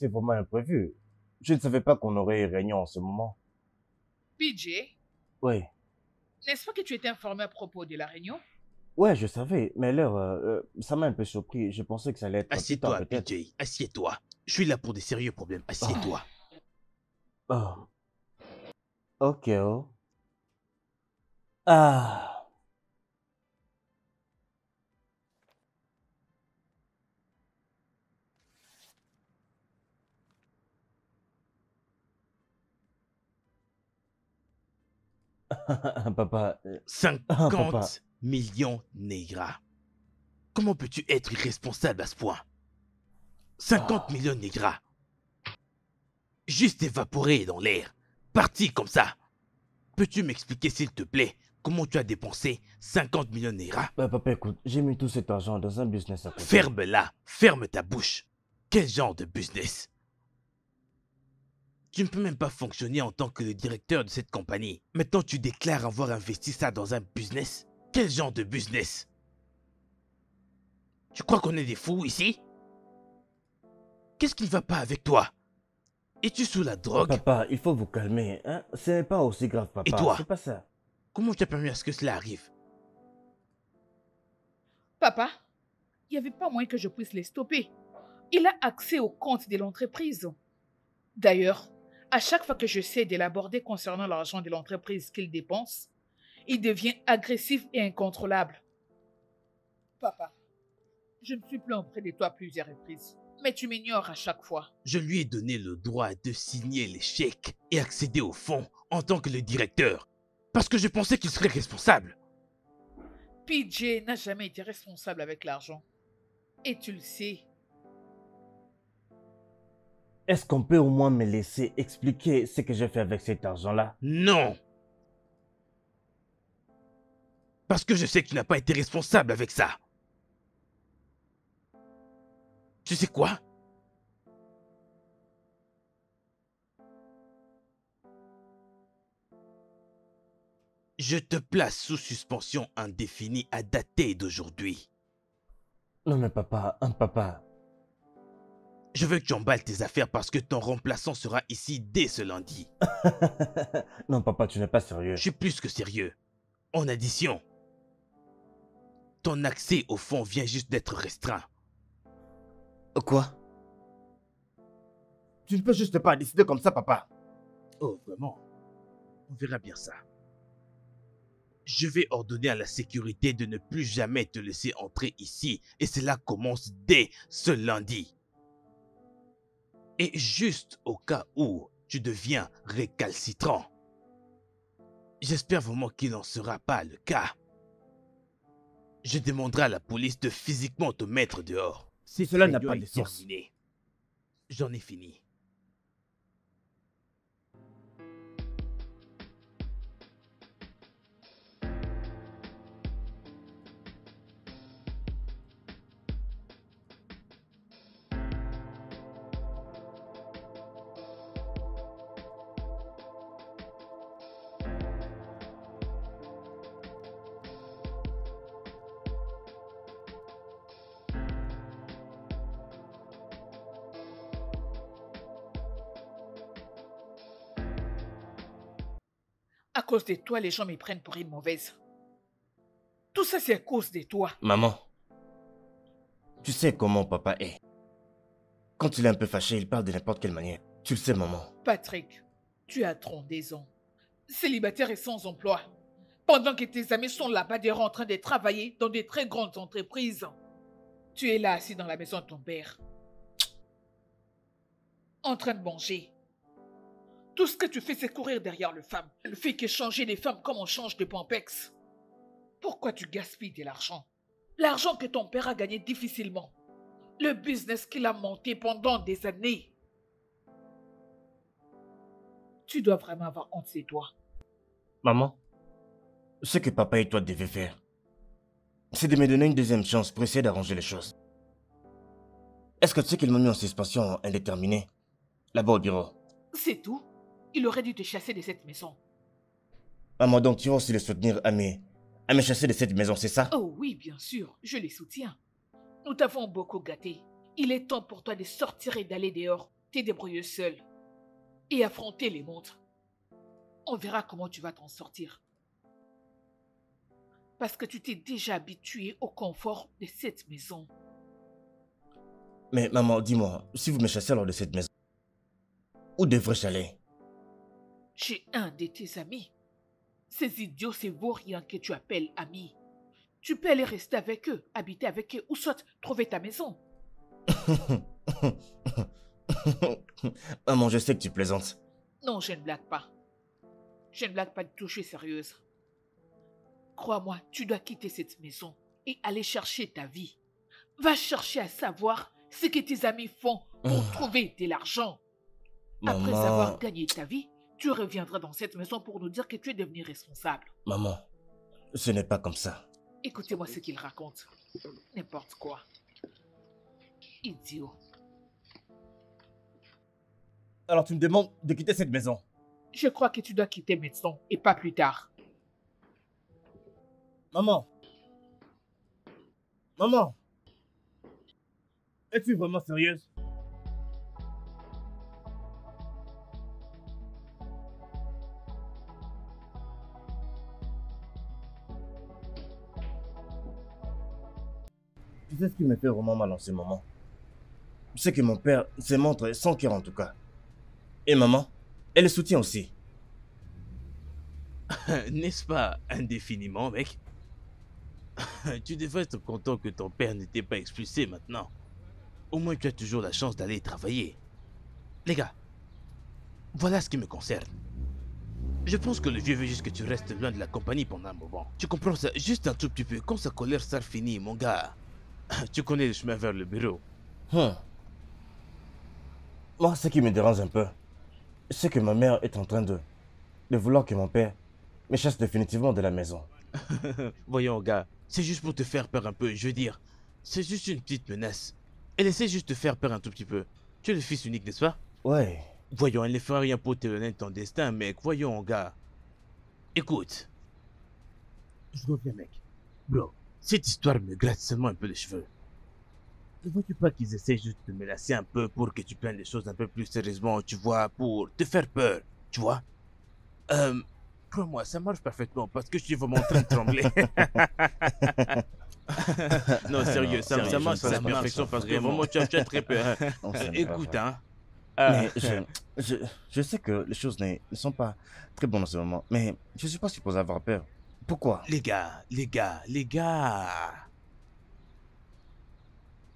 c'est vraiment imprévu. Je ne savais pas qu'on aurait une réunion en ce moment. PJ, Oui, n'est-ce pas que tu étais informé à propos de la réunion? ouais, je savais, mais l'heure, ça m'a un peu surpris. Je pensais que ça allait être plus tard, Assieds-toi, peut-être. PJ. Assieds-toi. Je suis là pour des sérieux problèmes. Ah, Assieds-toi. ah, ok, oh. Ah, papa, papa. 50 millions négras. Comment peux-tu être irresponsable à ce point? 50 Ah. millions négras. Juste évaporé dans l'air. Parti comme ça. Peux-tu m'expliquer s'il te plaît comment tu as dépensé 50 millions négras? Papa, écoute, j'ai mis tout cet argent dans un business à côté. Ferme-la. Ferme ta bouche. Quel genre de business? Tu ne peux même pas fonctionner en tant que le directeur de cette compagnie. Maintenant, tu déclares avoir investi ça dans un business? Quel genre de business? Tu crois qu'on est des fous ici? Qu'est-ce qui ne va pas avec toi? Es-tu sous la drogue? Papa, il faut vous calmer, hein? Ce n'est pas aussi grave, Et papa. toi? C'est pas ça. Comment tu as permis à ce que cela arrive? Papa, il n'y avait pas moyen que je puisse les stopper. Il a accès au compte de l'entreprise. D'ailleurs, à chaque fois que j'essaie de l'aborder concernant l'argent de l'entreprise qu'il dépense, il devient agressif et incontrôlable. Papa, je ne suis plus auprès de toi à plusieurs reprises, mais tu m'ignores à chaque fois. Je lui ai donné le droit de signer les chèques et accéder au fonds en tant que le directeur. Parce que je pensais qu'il serait responsable. PJ n'a jamais été responsable avec l'argent. Et tu le sais. Est-ce qu'on peut au moins me laisser expliquer ce que j'ai fait avec cet argent-là? Non! Parce que je sais que tu n'as pas été responsable avec ça. Tu sais quoi? Je te place sous suspension indéfinie à dater d'aujourd'hui. Non mais papa, papa. Je veux que tu emballes tes affaires parce que ton remplaçant sera ici dès ce lundi. Non papa, tu n'es pas sérieux. Je suis plus que sérieux. En addition, ton accès au fonds vient juste d'être restreint. Quoi? Tu ne peux juste pas décider comme ça, papa. Oh, vraiment? On verra bien ça. Je vais ordonner à la sécurité de ne plus jamais te laisser entrer ici et cela commence dès ce lundi. Et juste au cas où tu deviens récalcitrant, j'espère vraiment qu'il n'en sera pas le cas. Je demanderai à la police de physiquement te mettre dehors. Si cela n'a Réunion pas est de sens. terminée. J'en ai fini. À cause de toi, les gens me prennent pour une mauvaise. Tout ça, c'est à cause de toi. Maman, tu sais comment papa est. Quand il est un peu fâché, il parle de n'importe quelle manière. Tu le sais, maman. Patrick, tu as 32 ans. Célibataire et sans emploi. Pendant que tes amis sont là-bas dehors en train de travailler dans des très grandes entreprises. Tu es là assis dans la maison de ton père. En train de manger. Tout ce que tu fais, c'est courir derrière les femmes. Le fait qu'échanger les femmes comme on change de pampex. Pourquoi tu gaspilles de l'argent? L'argent que ton père a gagné difficilement. Le business qu'il a monté pendant des années. Tu dois vraiment avoir honte de toi. Maman, ce que papa et toi devez faire, c'est de me donner une deuxième chance pour essayer d'arranger les choses. Est-ce que tu sais qu'ils m'ont mis en suspension indéterminée, là-bas au bureau? C'est tout. Il aurait dû te chasser de cette maison. Maman, donc tu vas aussi les soutenir à me chasser de cette maison, c'est ça? Oh oui, bien sûr, je les soutiens. Nous t'avons beaucoup gâté. Il est temps pour toi de sortir et d'aller dehors. t'es débrouillé seul et affronter les montres. On verra comment tu vas t'en sortir. Parce que tu t'es déjà habitué au confort de cette maison. Mais maman, dis-moi, si vous me chassez alors de cette maison, où devrais-je aller? J'ai un de tes amis. Ces idiots, ces vauriens que tu appelles amis. Tu peux aller rester avec eux, habiter avec eux, ou soit trouver ta maison. Maman, je sais que tu plaisantes. Non, je ne blague pas. Je ne blague pas du tout, je suis sérieuse. Crois-moi, tu dois quitter cette maison et aller chercher ta vie. Va chercher à savoir ce que tes amis font pour trouver de l'argent. Après Maman, avoir gagné ta vie, tu reviendras dans cette maison pour nous dire que tu es devenu responsable. maman, ce n'est pas comme ça. Écoutez-moi ce qu'il raconte. N'importe quoi. Idiot. Alors tu me demandes de quitter cette maison? Je crois que tu dois quitter maintenant et pas plus tard. Maman! Maman! Es-tu vraiment sérieuse? Tu sais ce qui me fait vraiment mal en ce moment? C'est que mon père se montre sans cœur en tout cas. Et maman, elle le soutient aussi. N'est-ce pas indéfiniment, mec? Tu devrais être content que ton père n'était pas expulsé maintenant. Au moins tu as toujours la chance d'aller travailler. Les gars, voilà ce qui me concerne. Je pense que le vieux veut juste que tu restes loin de la compagnie pendant un moment. Tu comprends ça? Juste un tout petit peu. Quand sa colère sera finie, mon gars. Tu connais le chemin vers le bureau. Moi, ce qui me dérange un peu, c'est que ma mère est en train de vouloir que mon père me chasse définitivement de la maison. Voyons, gars, c'est juste pour te faire peur un peu. Je veux dire, c'est juste une petite menace. Elle essaie juste de te faire peur un tout petit peu. Tu es le fils unique, n'est-ce pas? Ouais. Voyons, elle ne fera rien pour t'éloigner de ton destin, mec. Voyons, gars. Écoute. Je reviens, mec. Bro, cette histoire me gratte seulement un peu les cheveux. Ne vois-tu pas qu'ils essaient juste de me lasser un peu pour que tu prennes les choses un peu plus sérieusement, tu vois, pour te faire peur, tu vois? Crois-moi, ça marche parfaitement parce que je suis vraiment en train de trembler. Non, sérieux, ça marche à la perfection parce que vraiment tu as très peur. On s'aime Écoute, pas. hein. Mais je sais que les choses ne sont pas très bonnes en ce moment, mais je suis pas supposé avoir peur. Pourquoi? Les gars.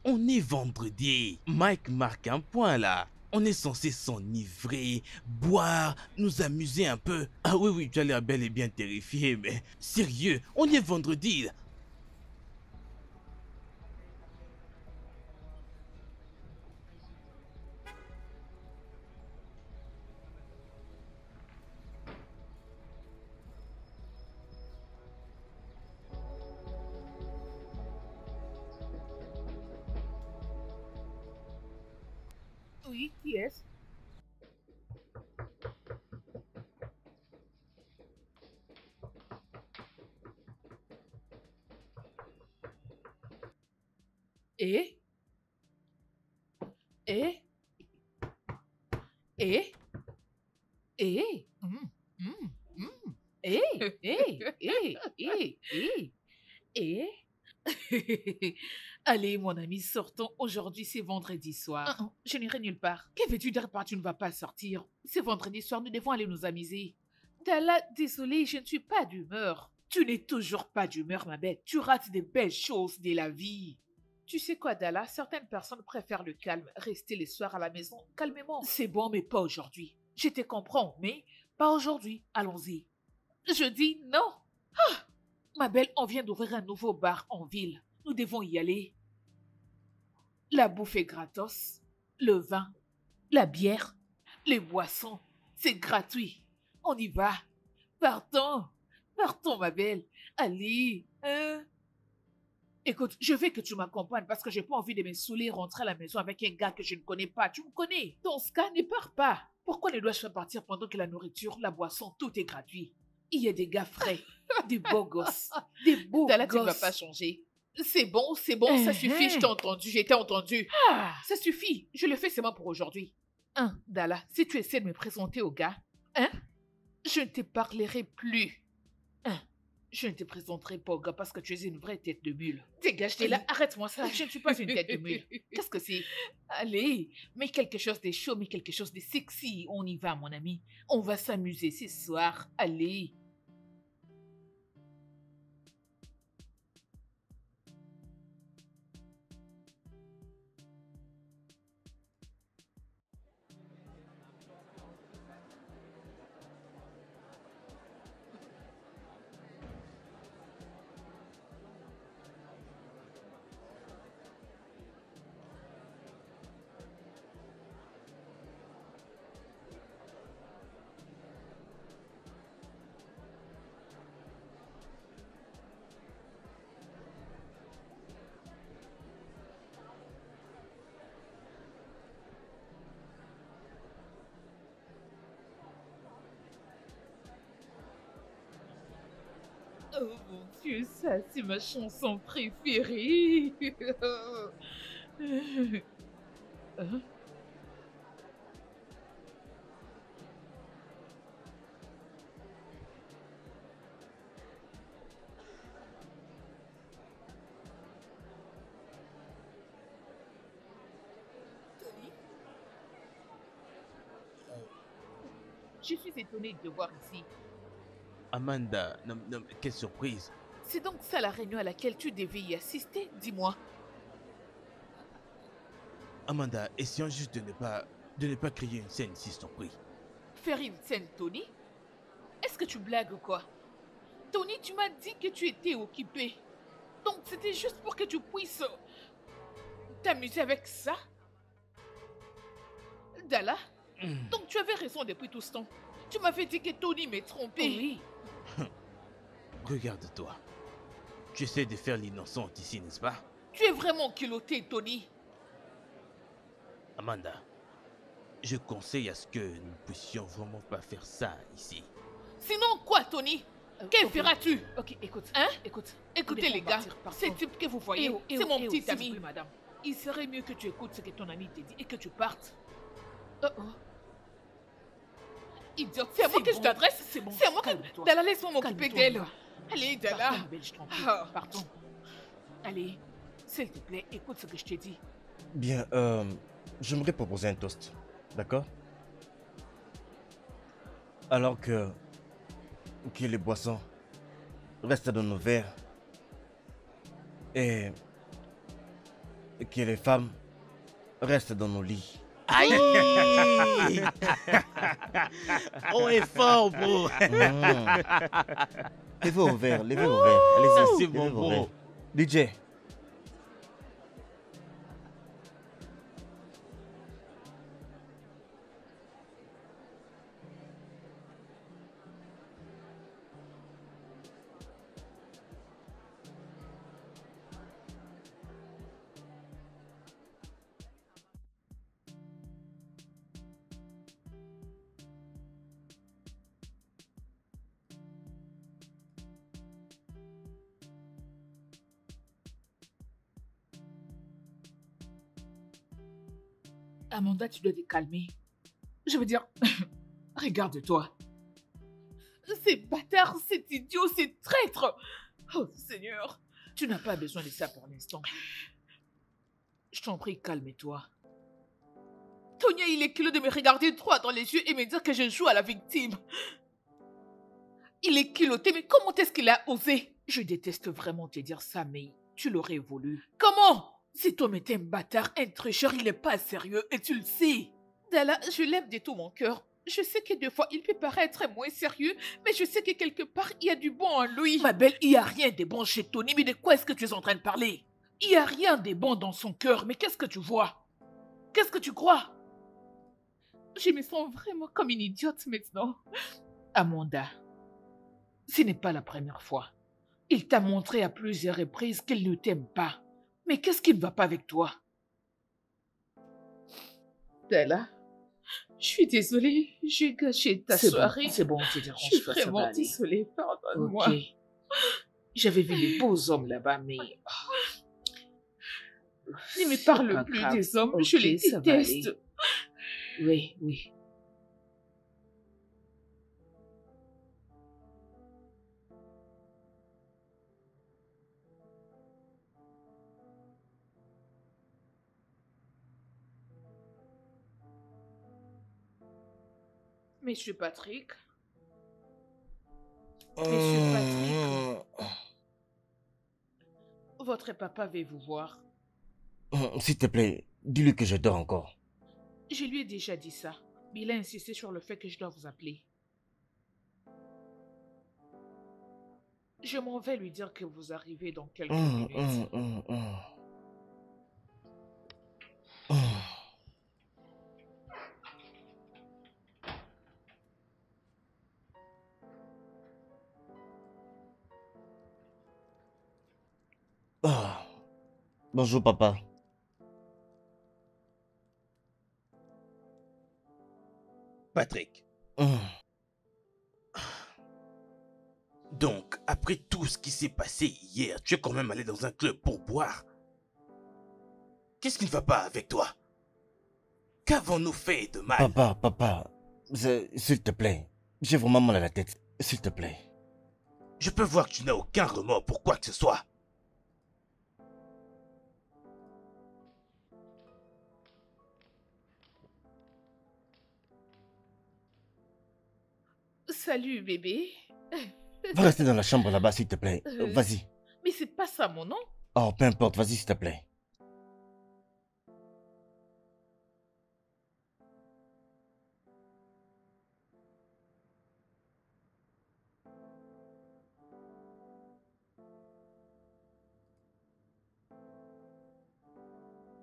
On est vendredi. Mike marque un point là. On est censé s'enivrer, boire, nous amuser un peu. Ah oui, tu as l'air bel et bien terrifié, mais sérieux, on est vendredi là. Oui, qui est-ce? Et? Et? Et? Et? Et? Et? Allez, mon ami, sortons. Aujourd'hui, c'est vendredi soir. Je n'irai nulle part. Que veux-tu dire par tu ne vas pas sortir? C'est vendredi soir, nous devons aller nous amuser. Dalla, désolée, je ne suis pas d'humeur. Tu n'es toujours pas d'humeur, ma bête. Tu rates des belles choses de la vie. Tu sais quoi, Dalla? Certaines personnes préfèrent le calme, rester les soirs à la maison calmement. C'est bon, mais pas aujourd'hui. Je te comprends, mais pas aujourd'hui. Allons-y. Je dis non. Ah, ma belle, on vient d'ouvrir un nouveau bar en ville. Nous devons y aller. La bouffe est gratos. Le vin, la bière, les boissons, c'est gratuit. On y va. Partons. Partons, ma belle. Allez. Hein? Écoute, je veux que tu m'accompagnes parce que j'ai pas envie de me saouler et rentrer à la maison avec un gars que je ne connais pas. Tu me connais. Dans ce cas, ne pars pas. Pourquoi ne dois-je pas partir pendant que la nourriture, la boisson, tout est gratuit? Il y a des gars frais, des beaux gosses, des beaux Dalla, gosses. tu ne vas pas changer. C'est bon, ça suffit, je t'ai entendu, j'ai été entendu. Ça suffit, je le fais seulement pour aujourd'hui. Hein, Dala, si tu essaies de me présenter au gars, hein, je ne te parlerai plus. Hein, je ne te présenterai pas au gars parce que tu es une vraie tête de mule. Dégage, t'es là, arrête-moi ça, je ne suis pas une tête de mule. Qu'est-ce que c'est? Allez, mets quelque chose de chaud, mets quelque chose de sexy. On y va, mon ami. On va s'amuser ce soir. Allez. Oh mon Dieu, ça c'est ma chanson préférée. Hein? Tony, je suis étonnée de te voir ici. Amanda, non, non, quelle surprise. C'est donc ça la réunion à laquelle tu devais y assister, dis-moi. Amanda, essayons juste de ne pas créer une scène ici, je t'en prie. Faire une scène, Tony? Est-ce que tu blagues ou quoi? Tony, tu m'as dit que tu étais occupé. Donc c'était juste pour que tu puisses t'amuser avec ça? Dala? Donc tu avais raison depuis tout ce temps. Tu m'avais dit que Tony m'est trompé. Oui. Regarde-toi. Tu essaies de faire l'innocente ici, n'est-ce pas? Tu es vraiment culotté, Tony. Amanda, je conseille à ce que nous puissions vraiment pas faire ça ici. Sinon quoi, Tony? Que feras-tu? Ok, écoute. Hein? Écoute. Écoutez les gars, ce type que vous voyez, c'est mon petit s'il vous ami. plaît, madame. Il serait mieux que tu écoutes ce que ton ami te dit et que tu partes. Oh oh. Idiote, c'est à moi que je t'adresse. C'est bon. C'est à moi que... Calme-toi. Dala, laisse-moi m'occuper Calme-toi, d'elle. Noah. Allez, Dala. Partons, ma belle, je t'en prie. Ah. Partons. Allez, s'il te plaît, écoute ce que je t'ai dit. Bien, j'aimerais proposer un toast. D'accord? Alors que les boissons restent dans nos verres et que les femmes restent dans nos lits. Aïe! On est fort, bro! Levez vos verres, levez vos verres. Ça, Allez-y, c'est levez bon, vos bro. verres. DJ. Amanda, tu dois te calmer. Je veux dire, regarde-toi. C'est bâtard, c'est idiot, c'est traître. Oh Seigneur, tu n'as pas besoin de ça pour l'instant. Je t'en prie, calme-toi. Tonya, il est culot de me regarder droit dans les yeux et me dire que je joue à la victime. Il est culotté, mais comment est-ce qu'il a osé? Je déteste vraiment te dire ça, mais tu l'aurais voulu. Comment? Cet homme est un bâtard, un tricheur, il n'est pas sérieux et tu le sais. Dala, je l'aime de tout mon cœur. Je sais que des fois, il peut paraître moins sérieux, mais je sais que quelque part, il y a du bon en lui. Ma belle, il n'y a rien de bon chez Tony, mais de quoi est-ce que tu es en train de parler? Il n'y a rien de bon dans son cœur, mais qu'est-ce que tu vois? Qu'est-ce que tu crois? Je me sens vraiment comme une idiote maintenant. Amanda, ce n'est pas la première fois. Il t'a montré à plusieurs reprises qu'il ne t'aime pas. Mais qu'est-ce qui ne va pas avec toi? Bella, je suis désolée, j'ai gâché ta soirée. C'est bon, tu déranges Je suis pas, ça va vraiment aller. désolée, pardonne-moi. Ok. J'avais vu les beaux hommes là-bas, mais... Ne me C'est parle pas plus grave. des hommes, Ok, je les ça va déteste. Oui, oui. Monsieur Patrick, Monsieur Patrick, votre papa veut vous voir. S'il te plaît, dis-lui que je dors encore. Je lui ai déjà dit ça, mais il a insisté sur le fait que je dois vous appeler. Je m'en vais lui dire que vous arrivez dans quelques minutes. Ah, bonjour, papa. Patrick, Hum, donc, après tout ce qui s'est passé hier, tu es quand même allé dans un club pour boire. Qu'est-ce qui ne va pas avec toi? Qu'avons-nous fait de mal? Papa, s'il te plaît, j'ai vraiment mal à la tête. S'il te plaît. Je peux voir que tu n'as aucun remords pour quoi que ce soit. Salut bébé. Va rester dans la chambre là-bas, s'il te plaît. Vas-y. Mais c'est pas ça mon nom. Oh, peu importe, vas-y, s'il te plaît.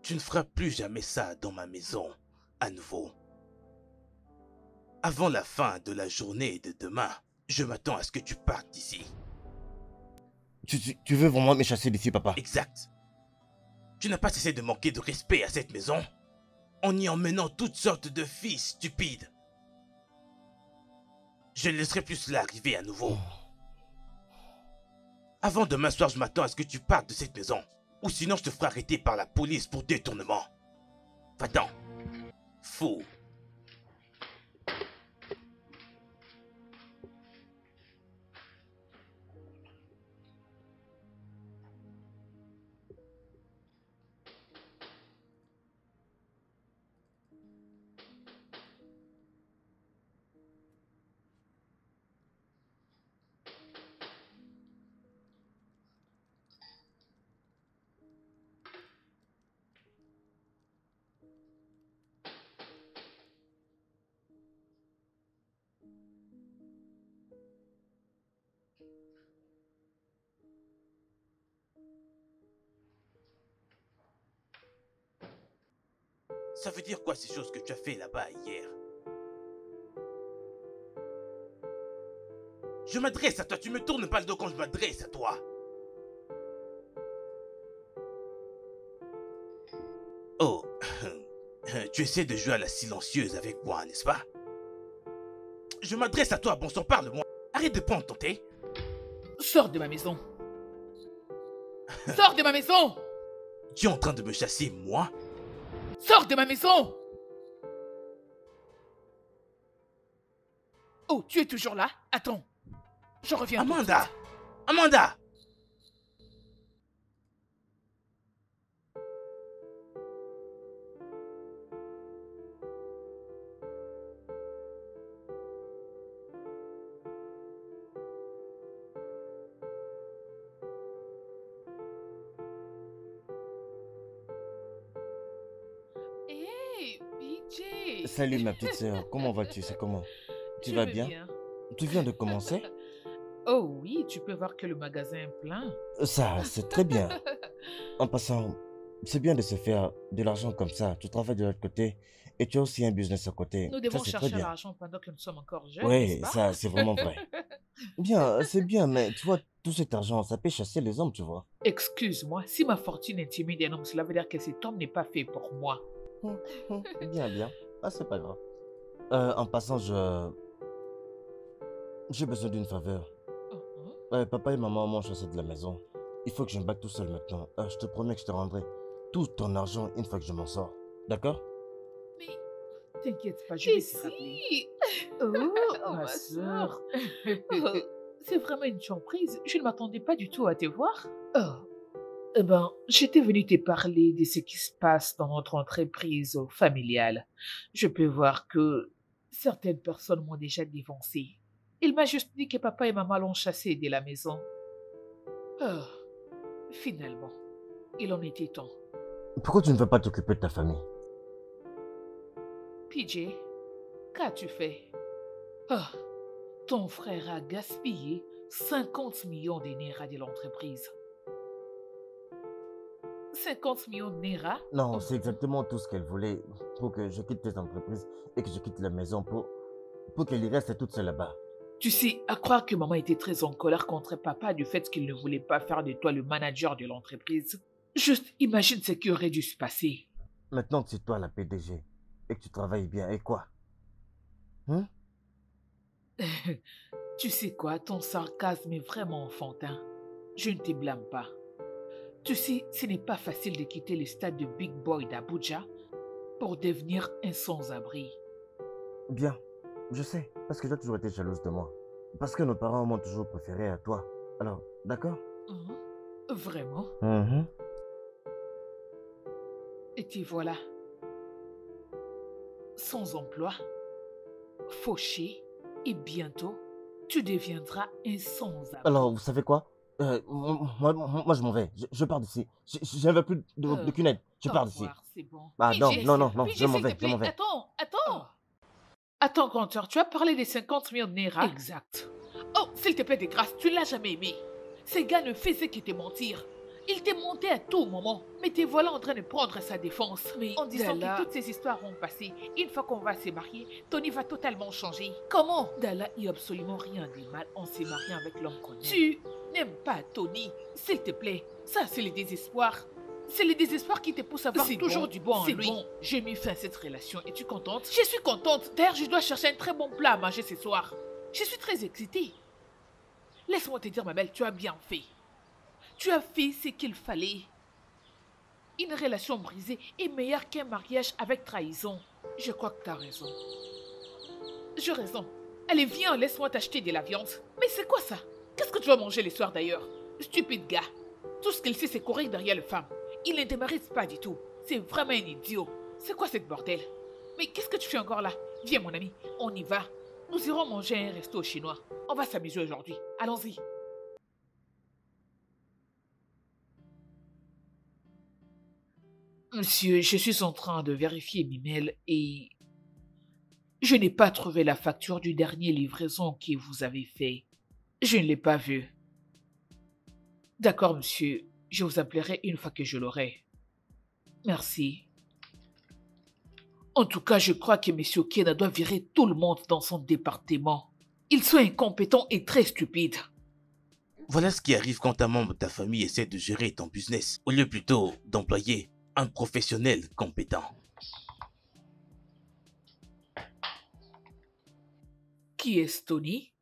Tu ne feras plus jamais ça dans ma maison, à nouveau. Avant la fin de la journée de demain, je m'attends à ce que tu partes d'ici. Tu veux vraiment me chasser d'ici, papa? Exact. Tu n'as pas cessé de manquer de respect à cette maison en y emmenant toutes sortes de filles stupides. Je ne laisserai plus cela arriver à nouveau. Avant demain soir, je m'attends à ce que tu partes de cette maison. Ou sinon, je te ferai arrêter par la police pour détournement. Va-t'en. Fou. Ça veut dire quoi ces choses que tu as fait là-bas hier? Je m'adresse à toi, tu me tournes pas le dos quand je m'adresse à toi. Oh, tu essaies de jouer à la silencieuse avec moi, n'est-ce pas? Je m'adresse à toi, bon sang, parle-moi. Arrête de prendre ton thé. Sors de ma maison. Sors de ma maison. Tu es en train de me chasser, moi? Sors de ma maison. Oh, tu es toujours là? Attends. Je reviens. Amanda! Amanda! Hey, PJ. Salut, ma petite sœur. Comment vas-tu? C'est comment? Tu Je vas vais bien? Tu viens de commencer? Oh oui, tu peux voir que le magasin est plein. Ça, c'est très bien. En passant, c'est bien de se faire de l'argent comme ça. Tu travailles de l'autre côté et tu as aussi un business à côté. Nous Ça, devons c'est très chercher bien. l'argent pendant que nous sommes encore jeunes, n'est-ce Oui, pas? ça, c'est vraiment vrai. Bien, c'est bien, mais tu vois, tout cet argent, ça peut chasser les hommes, tu vois. Excuse-moi, si ma fortune intimide un homme, cela veut dire que cet homme n'est pas fait pour moi. Bien, bien. Ah, c'est pas grave. En passant, j'ai besoin d'une faveur. Papa et maman m'ont chassé de la maison. Il faut que je me batte tout seul maintenant. Je te promets que je te rendrai tout ton argent une fois que je m'en sors. D'accord? Mais T'inquiète pas, je Et vais te rappeler. si? Oh, Oh, ma ma sœur. Oh, C'est vraiment une surprise. Je ne m'attendais pas du tout à te voir. Oh, eh ben, j'étais venue te parler de ce qui se passe dans notre entreprise familiale. Je peux voir que certaines personnes m'ont déjà dévancé. Il m'a juste dit que papa et maman l'ont chassé de la maison. Oh, finalement, il en était temps. Pourquoi tu ne veux pas t'occuper de ta famille? PJ, qu'as-tu fait? Ah, ton frère a gaspillé 50 millions de Naira de l'entreprise. 50 millions de Naira? Non, Oh, c'est exactement tout ce qu'elle voulait pour que je quitte cette entreprise et que je quitte la maison pour qu'elle y reste toute seule là-bas. tu sais, à croire que maman était très en colère contre papa du fait qu'il ne voulait pas faire de toi le manager de l'entreprise. Juste imagine ce qui aurait dû se passer. Maintenant que c'est toi la PDG et que tu travailles bien, et quoi? Hein? Tu sais quoi, ton sarcasme est vraiment enfantin. Je ne te blâme pas. Tu sais, ce n'est pas facile de quitter le stade de Big Boy d'Abuja pour devenir un sans-abri. Bien, je sais, parce que tu as toujours été jalouse de moi. Parce que nos parents m'ont toujours préféré à toi. Alors, d'accord? Hein? Vraiment? Mhm. Et te voilà, sans emploi, fauché, et bientôt, tu deviendras un sans-abri. Alors, vous savez quoi? Moi, je m'en vais. Je pars d'ici. Je ne veux plus d'aucune aide. Je Au pars d'ici. revoir, c'est bon. Ah non, PJ, non, non, non, je PJ, m'en s'il te vais, je m'en plaît, vais. attends, attends. Attends, compteur, tu as parlé des 50 millions de Naira? Exact. Oh, s'il te plaît, de grâce, tu ne l'as jamais aimé. Ces gars ne faisaient que te mentir. Ils te montaient à tout moment. Mais te voilà en train de prendre sa défense. Mais en disant que toutes ces histoires ont passé, une fois qu'on va se marier, Tony va totalement changer. Comment? Dalla, il n'y a absolument rien de mal en se mariant avec l'homme qu'on aime. Tu n'aimes pas Tony, s'il te plaît. Ça, c'est le désespoir. C'est le désespoir qui te pousse à voir toujours du bon en lui. C'est bon, j'ai mis fin à cette relation. Es-tu contente? Je suis contente. D'ailleurs, je dois chercher un très bon plat à manger ce soir. Je suis très excitée. Laisse-moi te dire, ma belle, tu as bien fait. Tu as fait ce qu'il fallait. Une relation brisée est meilleure qu'un mariage avec trahison. Je crois que tu as raison. J'ai raison. Allez, viens, laisse-moi t'acheter de la viande. Mais c'est quoi ça? Qu'est-ce que tu vas manger les soirs d'ailleurs? Stupide gars. Tout ce qu'il sait, c'est courir derrière les femmes. Il ne te mérite pas du tout. C'est vraiment un idiot. C'est quoi cette bordel? Mais qu'est-ce que tu fais encore là? Viens, mon ami, on y va. Nous irons manger à un resto chinois. On va s'amuser aujourd'hui. Allons-y. Monsieur, je suis en train de vérifier mes mails et je n'ai pas trouvé la facture du dernier livraison que vous avez fait. Je ne l'ai pas vue. D'accord, monsieur. Je vous appellerai une fois que je l'aurai. Merci. En tout cas, je crois que monsieur Okena doit virer tout le monde dans son département. Ils sont incompétents et très stupides. Voilà ce qui arrive quand un membre de ta famille essaie de gérer ton business, au lieu plutôt d'employer un professionnel compétent. Qui est Tony?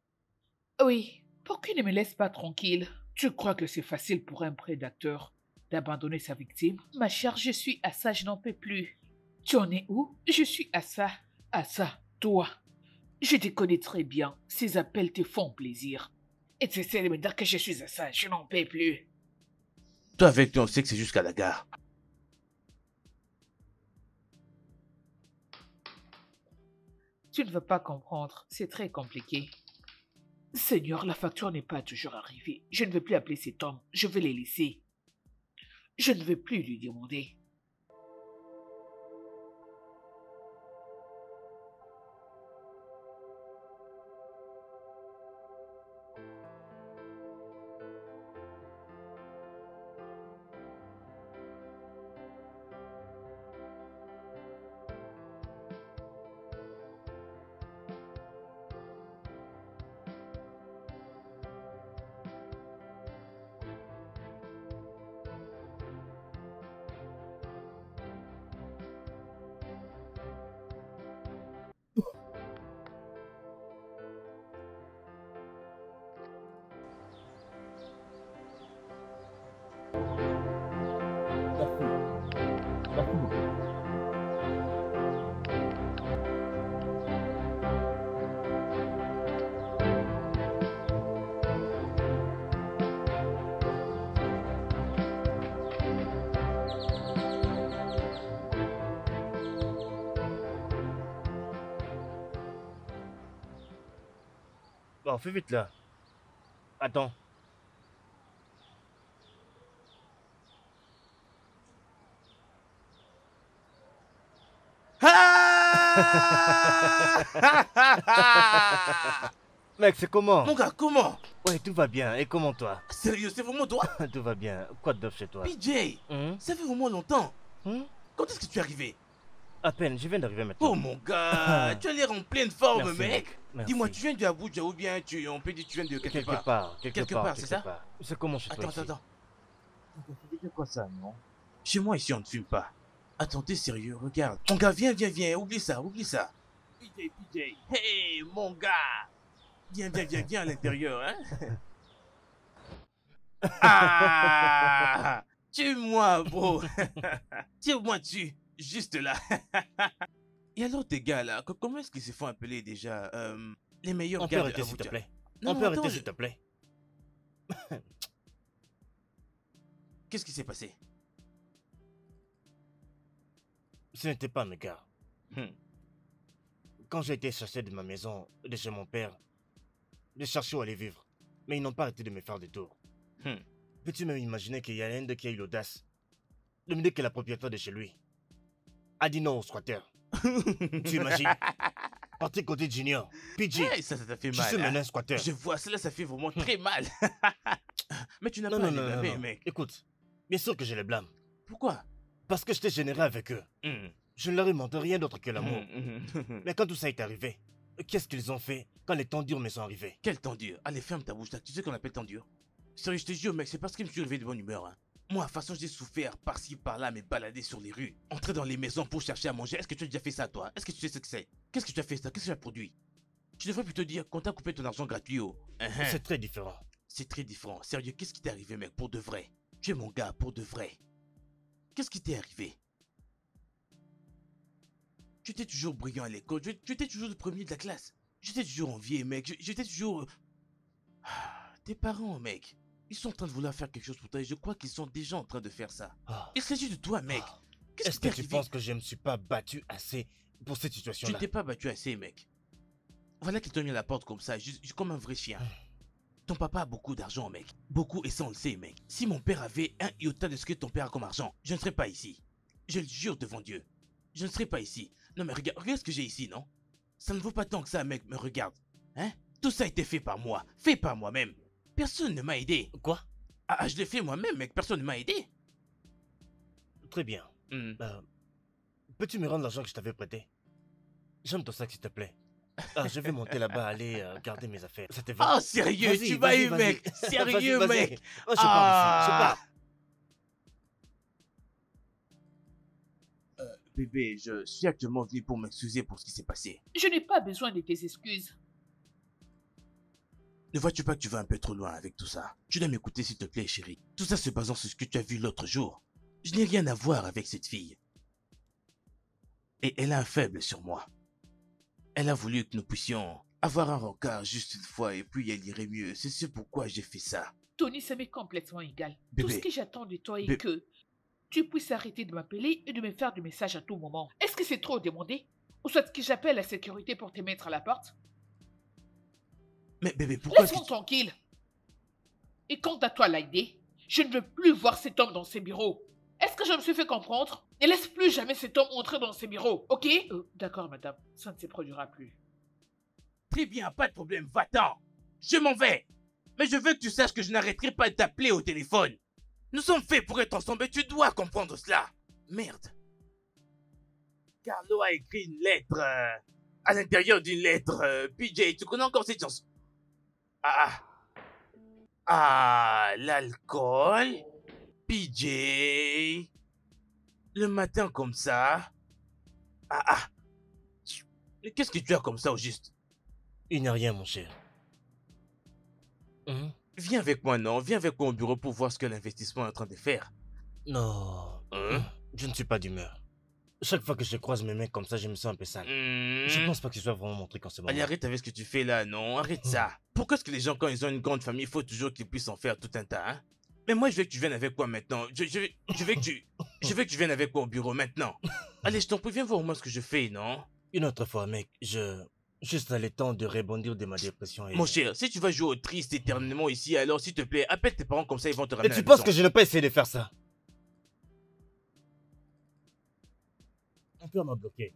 Oui, pourquoi ne me laisse pas tranquille? Tu crois que c'est facile pour un prédateur d'abandonner sa victime? Ma chère, je suis à ça, je n'en peux plus. Tu en es où? Je suis à ça. À ça, toi. Je te connais très bien. Ces appels te font plaisir. Et tu essaies de me dire que je suis à ça, je n'en peux plus. Toi avec lui, on sait que c'est jusqu'à la gare. Tu ne veux pas comprendre, c'est très compliqué. Seigneur, la facture n'est pas toujours arrivée. Je ne veux plus appeler cet homme, je vais les laisser. Je ne veux plus lui demander. Oh, fais vite là. Attends. Ah! Mec, c'est comment? Mon gars, comment? Ouais, tout va bien. Et comment toi? Sérieux, c'est vraiment toi? Tout va bien. Quoi de neuf chez toi? PJ, Hum? ça fait vraiment longtemps. Hum? Quand est-ce que tu es arrivé? À peine, je viens d'arriver maintenant. Oh mon gars, tu as l'air en pleine forme, Merci, mec. Merci. Dis-moi, tu viens de Abuja ou bien on peut dire que tu viens de quelque Quelque part? part. Quelque part, c'est ça? C'est comment chez toi Attends, ici? attends. C'est quoi ça, non? Chez moi ici, on ne fume pas. Attends, t'es sérieux? Regarde. Mon gars, viens, viens, viens. Oublie ça, oublie ça. PJ. Hey, mon gars. Viens, viens, viens, viens à l'intérieur, hein. Ah! Tue-moi, bro. Tire-moi dessus. Juste là. Et alors, tes gars, là, comment est-ce qu'ils se font appeler déjà les meilleurs On peut gars de arrêter s'il te Abuja? plaît. Non, On non, peut attends, arrêter s'il te plaît. Qu'est-ce qui s'est passé? Ce n'était pas mes gars. Hmm. Quand j'ai été chercher de ma maison, de chez mon père, j'ai cherché où aller vivre. Mais ils n'ont pas arrêté de me faire des tours. Hmm. Peux-tu même imaginer qu'il y a un d'eux qui a eu l'audace de me dire que la propriétaire de chez lui a dit non au squatter. Tu imagines? Parti côté Junior, PJ, Hey, ça t'a fait je mal. suis hein? maintenant un squatter. Je vois, cela, ça fait vraiment très mal. Mais tu n'as Non, pas à non, les non, blâmer, non. mec. Écoute, bien sûr que je les blâme. Pourquoi? Parce que j'étais généreux avec eux. Hmm. Je ne leur ai montré rien d'autre que l'amour. Mhm. Mais quand tout ça est arrivé, qu'est-ce qu'ils ont fait quand les temps durs me sont arrivés? Quel temps dur. Allez, ferme ta bouche là. Tu sais qu'on appelle temps dur? Sérieux, je te jure, mec, c'est parce que je me suis réveillé de bonne humeur. Hein. Moi, de toute façon, j'ai souffert par-ci, par-là, me balader sur les rues, entrer dans les maisons pour chercher à manger. Est-ce que tu as déjà fait ça, toi? Est-ce que tu sais ce que c'est? Qu'est-ce que tu as fait ça? Qu'est-ce que tu as produit? Tu devrais plutôt dire qu'on t'a coupé ton argent gratuit, oh. C'est très différent. C'est très différent. Sérieux, qu'est-ce qui t'est arrivé, mec, pour de vrai? Tu es mon gars, pour de vrai. Qu'est-ce qui t'est arrivé? Tu étais toujours brillant à l'école, tu étais toujours le premier de la classe. J'étais toujours envié, mec, j'étais toujours... Tes parents, mec, ils sont en train de vouloir faire quelque chose pour toi et je crois qu'ils sont déjà en train de faire ça. Ah. Il s'agit de toi, mec. Ah. Qu'est-ce Est-ce qui t'est que tu arrivé? penses que je ne me suis pas battu assez pour cette Tu situation-là? t'es pas battu assez, mec. Voilà qu'ils t'ont mis à la porte comme ça, juste comme un vrai chien. Ton papa a beaucoup d'argent, mec. Beaucoup, et ça on le sait, mec. Si mon père avait un iota de ce que ton père a comme argent, je ne serais pas ici. Je le jure devant Dieu. Je ne serais pas ici. Non mais regarde ce que j'ai ici, non? Ça ne vaut pas tant que ça, mec, me regarde. Hein? Tout ça a été fait par moi. Fait par moi-même. Personne ne m'a aidé. Quoi? Ah, je l'ai fait moi-même, mec. Personne ne m'a aidé. Très bien. Hmm. Peux-tu me rendre l'argent que je t'avais prêté? J'aime ton sac, s'il te plaît. Ah, je vais monter là-bas, aller garder mes affaires. Ça te va? Oh, sérieux, Vas-y, tu vas vas-y, y, vas-y. mec. Sérieux, Vas-y, vas-y. mec. Oh, je pars ici, je pars. Bébé, je suis actuellement venu pour m'excuser pour ce qui s'est passé. Je n'ai pas besoin de tes excuses. Ne vois-tu pas que tu vas un peu trop loin avec tout ça? Tu dois m'écouter s'il te plaît, chérie. Tout ça se basant sur ce que tu as vu l'autre jour. Je n'ai rien à voir avec cette fille. Et elle a un faible sur moi. Elle a voulu que nous puissions avoir un rencard juste une fois et puis elle irait mieux. C'est ce pourquoi j'ai fait ça. Tony, ça m'est complètement égal. Bébé. Tout ce que j'attends de toi est Bé- que tu puisses arrêter de m'appeler et de me faire des messages à tout moment. Est-ce que c'est trop demandé? Ou soit que j'appelle la sécurité pour te mettre à la porte? Mais bébé, pourquoi est-ce Laisse-moi que tu... tranquille. Et quant à toi, Laïdé, je ne veux plus voir cet homme dans ses bureaux. Est-ce que je me suis fait comprendre? Ne laisse plus jamais cet homme entrer dans ses bureaux, ok? D'accord, madame. Ça ne se produira plus. Très bien, pas de problème, va-t'en. Je m'en vais. Mais je veux que tu saches que je n'arrêterai pas de t'appeler au téléphone. Nous sommes faits pour être ensemble et tu dois comprendre cela. Merde. Carlo a écrit une lettre. À l'intérieur d'une lettre. PJ, tu connais encore cette chanson? L'alcool. PJ. Le matin comme ça. Mais qu'est-ce que tu as comme ça au juste? Il n'y a rien, mon cher. Hum? Viens avec moi, non? Viens avec moi au bureau pour voir ce que l'investissement est en train de faire. Non. Hein? Je ne suis pas d'humeur. Chaque fois que je croise mes mecs comme ça, je me sens un peu sale. Je Hmm. pense pas que ce soit vraiment mon truc en ce moment. Allez, arrête avec ce que tu fais là, non? Arrête ça. Pourquoi est-ce que les gens, quand ils ont une grande famille, il faut toujours qu'ils puissent en faire tout un tas, hein? Mais moi, je veux que tu viennes avec moi maintenant. Je veux que tu viennes avec moi au bureau maintenant. Allez, je t'en prie, viens voir au moins ce que je fais, non? Une autre fois, mec, je Juste le temps de rebondir de ma dépression et... Mon cher, si tu vas jouer au triste éternellement ici, alors s'il te plaît, appelle tes parents comme ça, ils vont te Et ramener à tu la penses maison. que je n'ai pas essayé de faire ça? Mon père m'a bloqué.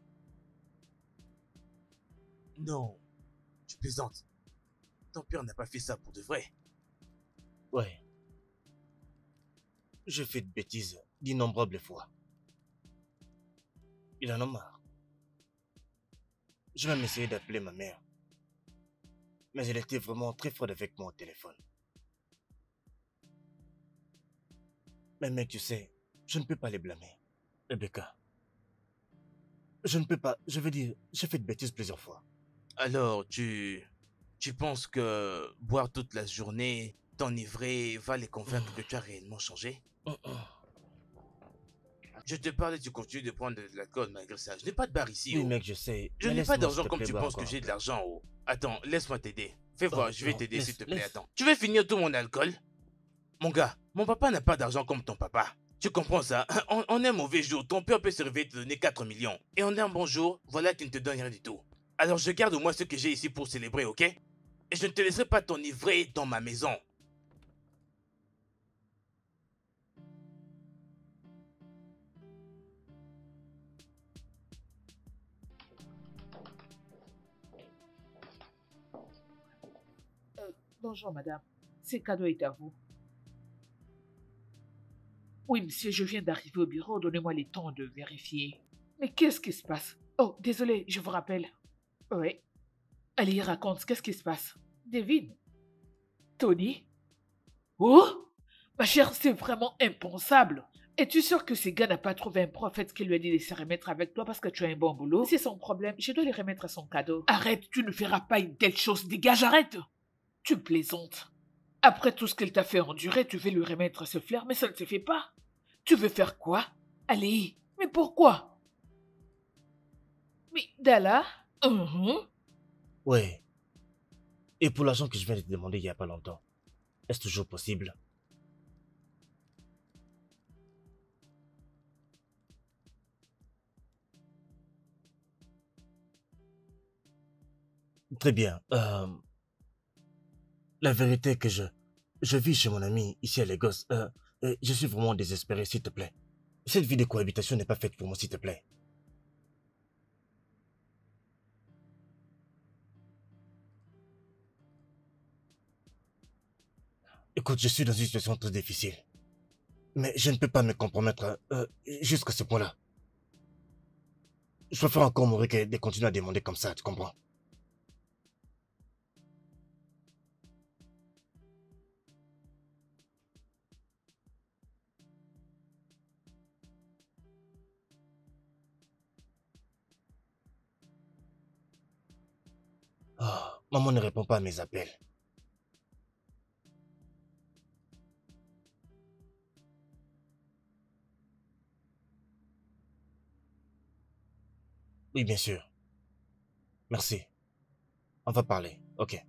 Non, tu plaisantes. Ton père n'a pas fait ça pour de vrai. Ouais. J'ai fait de bêtises d'innombrables fois. Il en a marre. J'ai même essayé d'appeler ma mère. Mais elle était vraiment très froide avec moi au téléphone. Mais mec, tu sais, je ne peux pas les blâmer. Rebecca. Je ne peux pas, je veux dire, j'ai fait de bêtises plusieurs fois. Alors, tu penses que boire toute la journée, t'enivrer, va les convaincre que tu as réellement changé? Je te parle et tu continues de prendre de l'alcool malgré ça. Je n'ai pas de bar ici, Oui oh. mec, je sais. Je Mais n'ai pas laisse-moi, s'il d'argent te comme plaît, tu boire penses que encore j'ai un de peu. l'argent, oh. Attends, laisse-moi t'aider. Fais voir, je vais non, t'aider s'il te plaît, laisse. attends. Tu veux finir tout mon alcool? Mon gars, mon papa n'a pas d'argent comme ton papa. Tu comprends ça? On est un mauvais jour, ton père peut se réveiller et te donner 4 millions. Et on est un bon jour, voilà qu'il ne te donne rien du tout. Alors je garde au moins ce que j'ai ici pour célébrer, ok? Et je ne te laisserai pas t'enivrer dans ma maison. Bonjour, madame. Ce cadeau est à vous. Oui, monsieur, je viens d'arriver au bureau. Donnez-moi le temps de vérifier. Mais qu'est-ce qui se passe? Oh, désolé, je vous rappelle. Oui. Allez, raconte, qu'est-ce qui se passe? Devine. Tony? Oh? Ma chère, c'est vraiment impensable. Es-tu sûr que ce gars n'a pas trouvé un prophète qui lui a dit de se remettre avec toi parce que tu as un bon boulot? C'est son problème, je dois lui remettre son cadeau. Arrête, tu ne feras pas une telle chose, dégage, arrête! Tu plaisantes. Après tout ce qu'elle t'a fait endurer, tu veux lui remettre ce flair, mais ça ne se fait pas. Tu veux faire quoi? Allez, mais pourquoi? Mais Dalla? Ouais. Et pour l'argent que je viens de te demander il y a pas longtemps, est-ce toujours possible? Très bien. La vérité est que je vis chez mon ami ici à Lagos. Je suis vraiment désespéré, s'il te plaît. Cette vie de cohabitation n'est pas faite pour moi, s'il te plaît. Écoute, je suis dans une situation très difficile. Mais je ne peux pas me compromettre jusqu'à ce point-là. Je préfère encore mourir que de continuer à demander comme ça, tu comprends? Ah, maman ne répond pas à mes appels. Oui, bien sûr. Merci. On va parler, ok.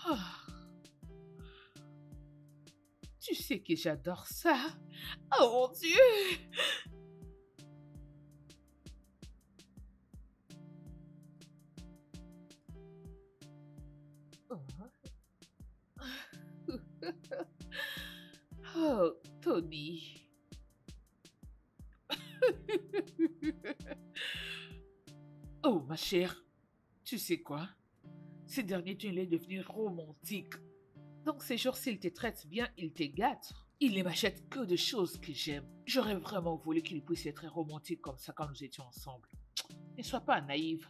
Ah, tu sais que j'adore ça. Oh mon Dieu! Oh, Tony. Oh, ma chère, tu sais quoi? Ces derniers temps, il est devenu romantique. Donc ces jours-ci, il te traite bien, il te gâte. Il ne m'achète que de choses que j'aime. J'aurais vraiment voulu qu'il puisse être romantique comme ça quand nous étions ensemble. Ne sois pas naïve.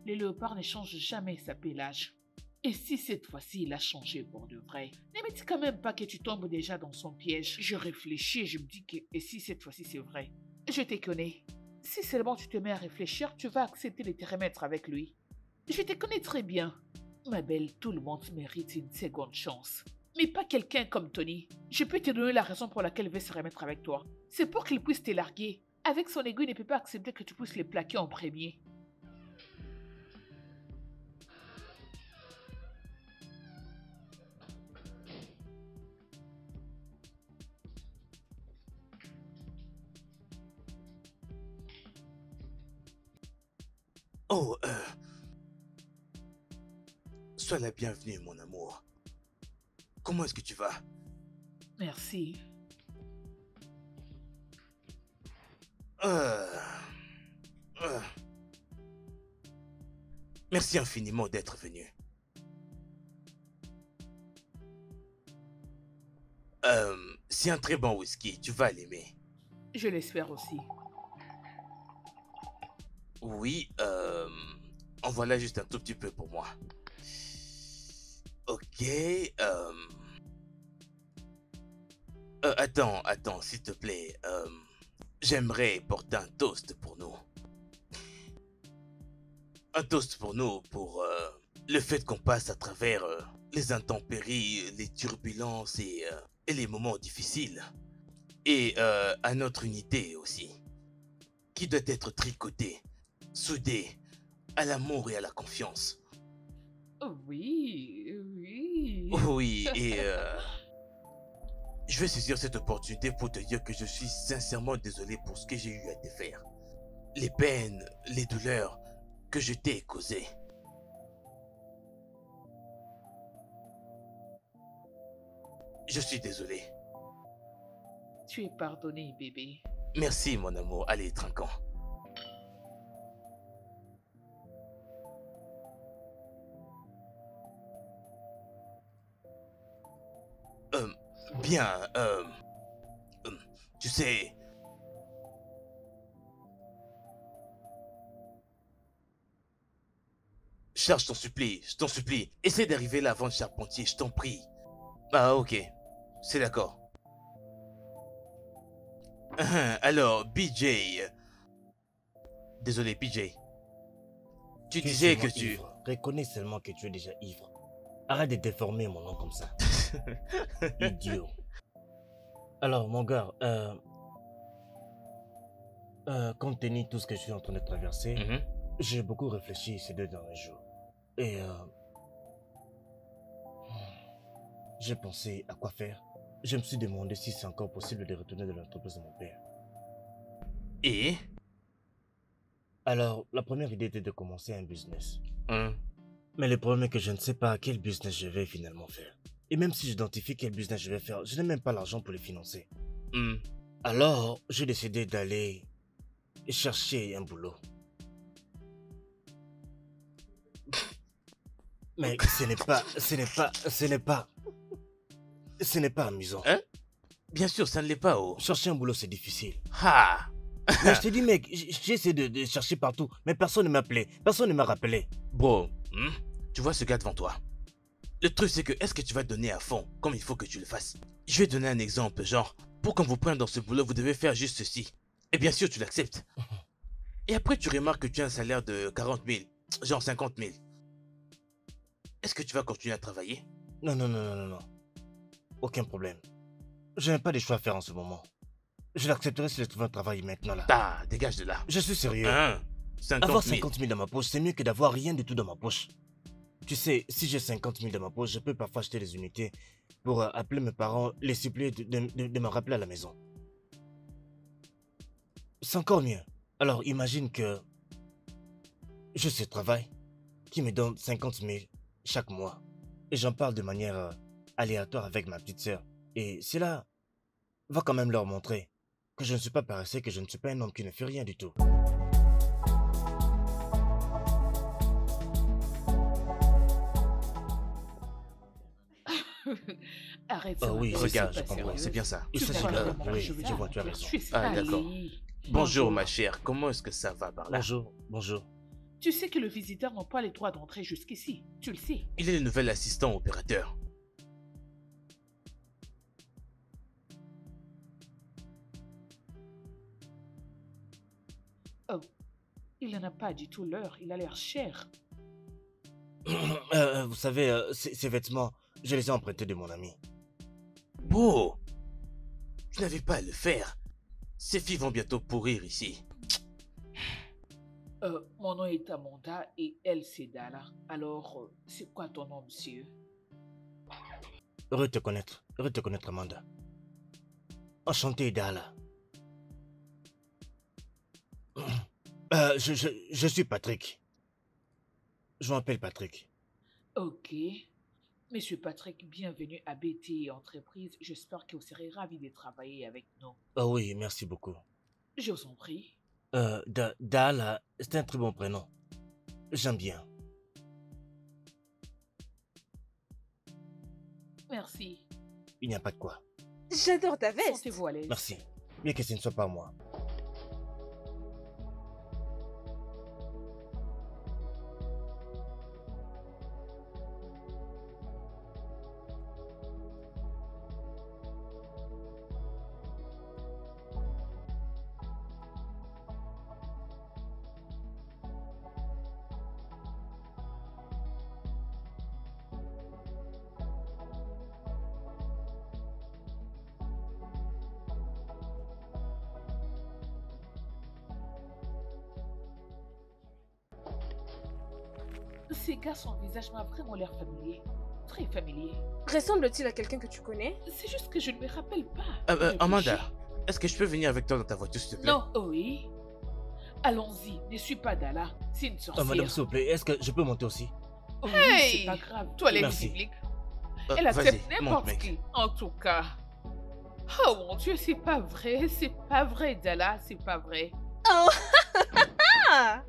Les léopards ne changent jamais sa pelage. Et si cette fois-ci il a changé pour de vrai, ne me dis quand même pas que tu tombes déjà dans son piège. Je réfléchis et je me dis que et si cette fois-ci c'est vrai? Je te connais. Si seulement tu te mets à réfléchir, tu vas accepter de te remettre avec lui. Je te connais très bien. Ma belle, tout le monde mérite une seconde chance. Mais pas quelqu'un comme Tony. Je peux te donner la raison pour laquelle il veut se remettre avec toi. C'est pour qu'il puisse te larguer. Avec son ego, il ne peut pas accepter que tu puisses les plaquer en premier. Oh, sois la bienvenue, mon amour. Comment est-ce que tu vas? Merci. Merci infiniment d'être venu. C'est un très bon whisky, tu vas l'aimer. Je l'espère aussi. Oui, en voilà juste un tout petit peu pour moi. Ok, attends, s'il te plaît. J'aimerais porter un toast pour nous. Un toast pour nous, pour le fait qu'on passe à travers les intempéries, les turbulences et les moments difficiles. Et à notre unité aussi, qui doit être tricotée, soudée, à l'amour et à la confiance. Oui, oui. Oui, et je vais saisir cette opportunité pour te dire que je suis sincèrement désolé pour ce que j'ai eu à te faire. Les peines, les douleurs que je t'ai causées. Je suis désolé. Tu es pardonné, bébé. Merci, mon amour. Allez, trinquons. Bien, tu sais... Charge ton supplie, je t'en supplie. Essaie d'arriver là avant le charpentier, je t'en prie. Ah, ok. C'est d'accord. Alors, BJ... Désolé, PJ. Tu disais que tu... Ivre. Reconnais seulement que tu es déjà ivre. Arrête de déformer mon nom comme ça. Idiot. Alors, mon gars, compte tenu de tout ce que je suis en train de traverser, j'ai beaucoup réfléchi ces 2 derniers jours. Et j'ai pensé à quoi faire. Je me suis demandé si c'est encore possible de retourner dans l'entreprise de mon père. Et Alors, la première idée était de commencer un business. Mais le problème est que je ne sais pas quel business je vais finalement faire. Et même si j'identifie quel business je vais faire, je n'ai même pas l'argent pour le financer. Alors, j'ai décidé d'aller chercher un boulot. Mais ce n'est pas amusant. Hein? Bien sûr, ça ne l'est pas, oh. Chercher un boulot, c'est difficile. Ah. Mais je te dis, mec, j'ai essayé de chercher partout, mais personne ne m'appelait, personne ne m'a rappelé. Bro, tu vois ce gars devant toi. Le truc c'est que, est-ce que tu vas te donner à fond, comme il faut que tu le fasses? Je vais te donner un exemple, genre, pour qu'on vous prenne dans ce boulot, vous devez faire juste ceci. Et bien sûr, tu l'acceptes. Et après, tu remarques que tu as un salaire de 40 000, genre 50 000. Est-ce que tu vas continuer à travailler? Non. Aucun problème. Je n'ai pas de choix à faire en ce moment. Je l'accepterai si je trouve un travail maintenant là. Ah, dégage de là. Je suis sérieux. 50 000. Avoir 50 000 dans ma poche, c'est mieux que d'avoir rien du tout dans ma poche. Tu sais, si j'ai 50 000 dans ma poche, je peux parfois acheter des unités pour appeler mes parents, les supplier de me rappeler à la maison. C'est encore mieux. Alors imagine que je ce travail qui me donne 50 000 chaque mois. Et j'en parle de manière aléatoire avec ma petite sœur. Et cela va quand même leur montrer que je ne suis pas paresseux, que je ne suis pas un homme qui ne fait rien du tout. Arrête Ah ça, oui, ma c'est belle, ça, sois je comprends. sérieuse. C'est bien ça. Il Tu s'agit vois de... vraiment que Oui, je veux je vois, tu as dire. raison. Ah, d'accord. Allez. Bonjour ma chère, comment est-ce que ça va par là? Bonjour, bonjour. Tu sais que les visiteurs n'ont pas le droit d'entrer jusqu'ici. Tu le sais. Il est le nouvel assistant opérateur. Oh, il n'en a pas du tout l'heure. Il a l'air cher. Vous savez, ces vêtements, je les ai empruntés de mon ami. Oh, tu n'avais pas à le faire. Ces filles vont bientôt pourrir ici. Mon nom est Amanda et elle c'est Dala. Alors, c'est quoi ton nom, monsieur? Heureux de te connaître, Amanda. Enchanté, Dala. Je suis Patrick. Je m'appelle Patrick. Ok. Monsieur Patrick, bienvenue à BT Entreprise. J'espère que vous serez ravi de travailler avec nous. Oh oui, merci beaucoup. Je vous en prie. Dala, c'est un très bon prénom. J'aime bien. Merci. Il n'y a pas de quoi. J'adore ta veste. Sentez-vous à l'aise. Merci. Bien que ce ne soit pas moi. Ces gars, son visage m'a vraiment l'air familier. Très familier. Ressemble-t-il à quelqu'un que tu connais? C'est juste que je ne me rappelle pas. Amanda, Réfléchis. est-ce que je peux venir avec toi dans ta voiture, s'il te plaît? Non, oui. Allons-y, ne suis pas Dala. C'est une sorcière. Madame, s'il vous plaît, est-ce que je peux monter aussi? Oui, Hey! c'est pas grave. Toilette Merci. publique. Euh, Elle vas-y, accepte monte, n'importe mec. qui. En tout cas. Oh mon Dieu, c'est pas vrai. C'est pas vrai, Dala. C'est pas vrai. Oh ah!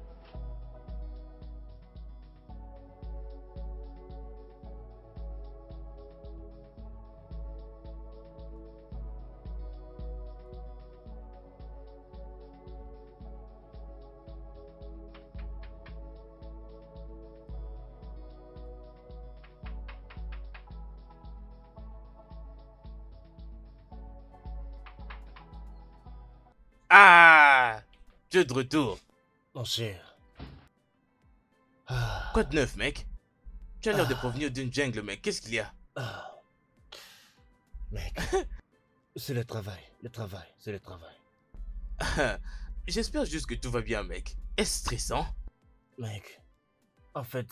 Ah! Tu es de retour. Mon cher. Ah, Quoi de neuf, mec? Tu as l'air de Ah. provenir d'une jungle, mec. Qu'est-ce qu'il y a? ah. Mec, c'est le travail, c'est le travail. J'espère juste que tout va bien, mec. Est-ce stressant? Mec, en fait,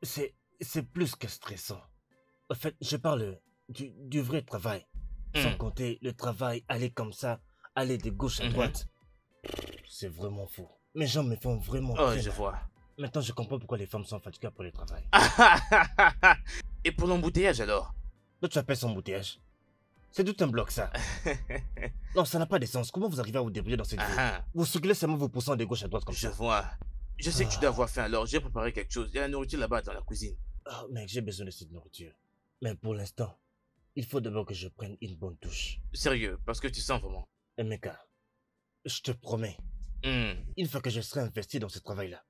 c'est plus que stressant. En fait, je parle du vrai travail. Sans Hmm. compter le travail, aller comme ça, aller de gauche à Mhm. droite. C'est vraiment fou. Mes jambes me font vraiment Oh, très je mal. vois. Maintenant, je comprends pourquoi les femmes sont fatiguées après le travail. Et pour l'embouteillage alors? Toi, tu appelles ça embouteillage? C'est tout un bloc, ça. Non, ça n'a pas de sens. Comment vous arrivez à vous débrouiller dans cette vie? Ah, Vous circulez seulement vos poussants de gauche à droite comme je ça. vois. Je sais que tu dois avoir faim alors j'ai préparé quelque chose. Il y a la nourriture là-bas dans la cuisine. Ah, mec, j'ai besoin de cette nourriture. Mais pour l'instant, il faut d'abord que je prenne une bonne douche. Sérieux, parce que tu sens vraiment. Emeka, je te promets, Hmm. une fois que je serai investi dans ce travail-là,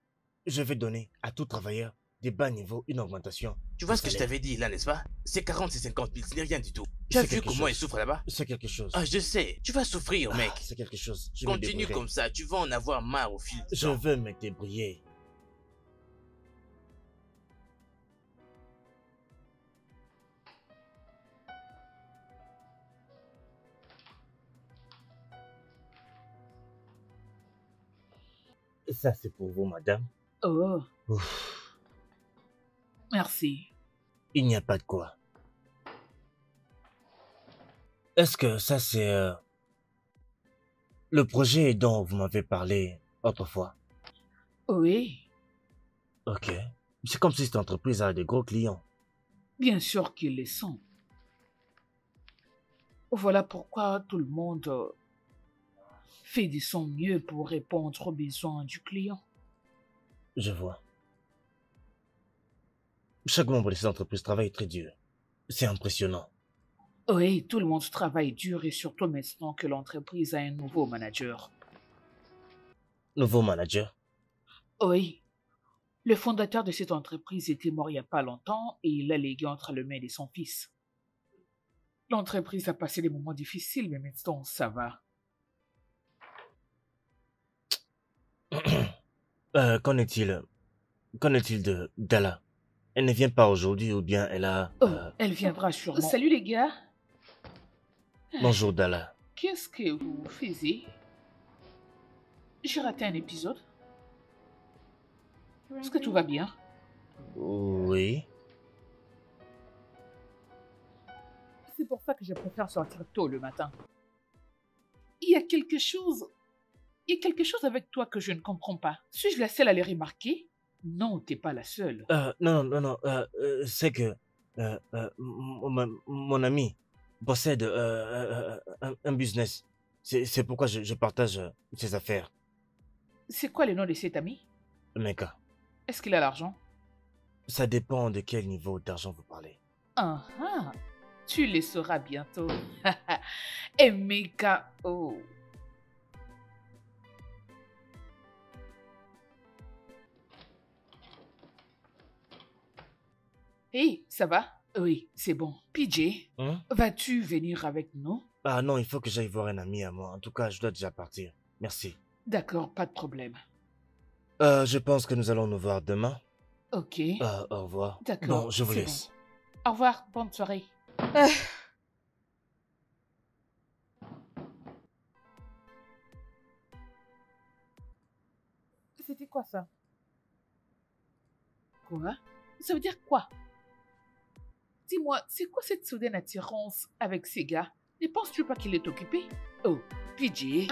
je vais donner à tout travailleur des bas niveaux une augmentation. Tu vois de ce que je salaire. t'avais dit là, n'est-ce pas? C'est 40 et 50 000, ce n'est rien du tout. Tu as C'est vu quelque comment chose. ils souffrent là-bas? C'est quelque chose. Ah, je sais. Tu vas souffrir, mec. C'est quelque chose. Je me Continue débrouillerai. comme ça, tu vas en avoir marre au fil du Je temps. veux me débrouiller. Ça, c'est pour vous, madame. Oh, Ouf. Merci. Il n'y a pas de quoi. Est-ce que ça c'est le projet dont vous m'avez parlé autrefois? Oui, Ok. C'est comme si cette entreprise a des gros clients. bien sûr qu'ils le sont. Voilà pourquoi tout le monde fait de son mieux pour répondre aux besoins du client. Je vois. Chaque membre de cette entreprise travaille très dur. C'est impressionnant. Oui, tout le monde travaille dur et surtout maintenant que l'entreprise a un nouveau manager. Nouveau manager. Oui, le fondateur de cette entreprise était mort il n'y a pas longtemps et il l'a légué entre les mains de son fils. L'entreprise a passé des moments difficiles, mais maintenant ça va. Qu'en est-il? Qu'en est-il de Dalla? Elle ne vient pas aujourd'hui ou bien elle a... Oh, elle viendra sûrement. Salut les gars, Bonjour Dalla. qu'est-ce que vous faisiez? J'ai raté un épisode. Est-ce que tout va bien? Oui. C'est pour ça que je préfère sortir tôt le matin. Il y a quelque chose... Il y a quelque chose avec toi que je ne comprends pas. Suis-je la seule à les remarquer? Non, t'es pas la seule. Non. C'est que mon ami possède un business. C'est pourquoi je partage ses affaires. C'est quoi le nom de cet ami? Meka, Est-ce qu'il a l'argent? ça dépend de quel niveau d'argent vous parlez. Ah ah, tu le sauras bientôt. Emeka, oh. Hey, ça va? Oui, c'est bon. PJ, Hein? vas-tu venir avec nous? Ah non, il faut que j'aille voir un ami à moi. En tout cas, je dois déjà partir. Merci. D'accord, pas de problème. Je pense que nous allons nous voir demain. Ok, Au revoir. d'accord. Bon, je vous c'est laisse. bon. Au revoir, bonne soirée. Ah, C'était quoi ça? Quoi? Ça veut dire quoi? Dis-moi, c'est quoi cette soudaine attirance avec ces gars? Ne penses-tu pas qu'il est occupé? Oh, PJ,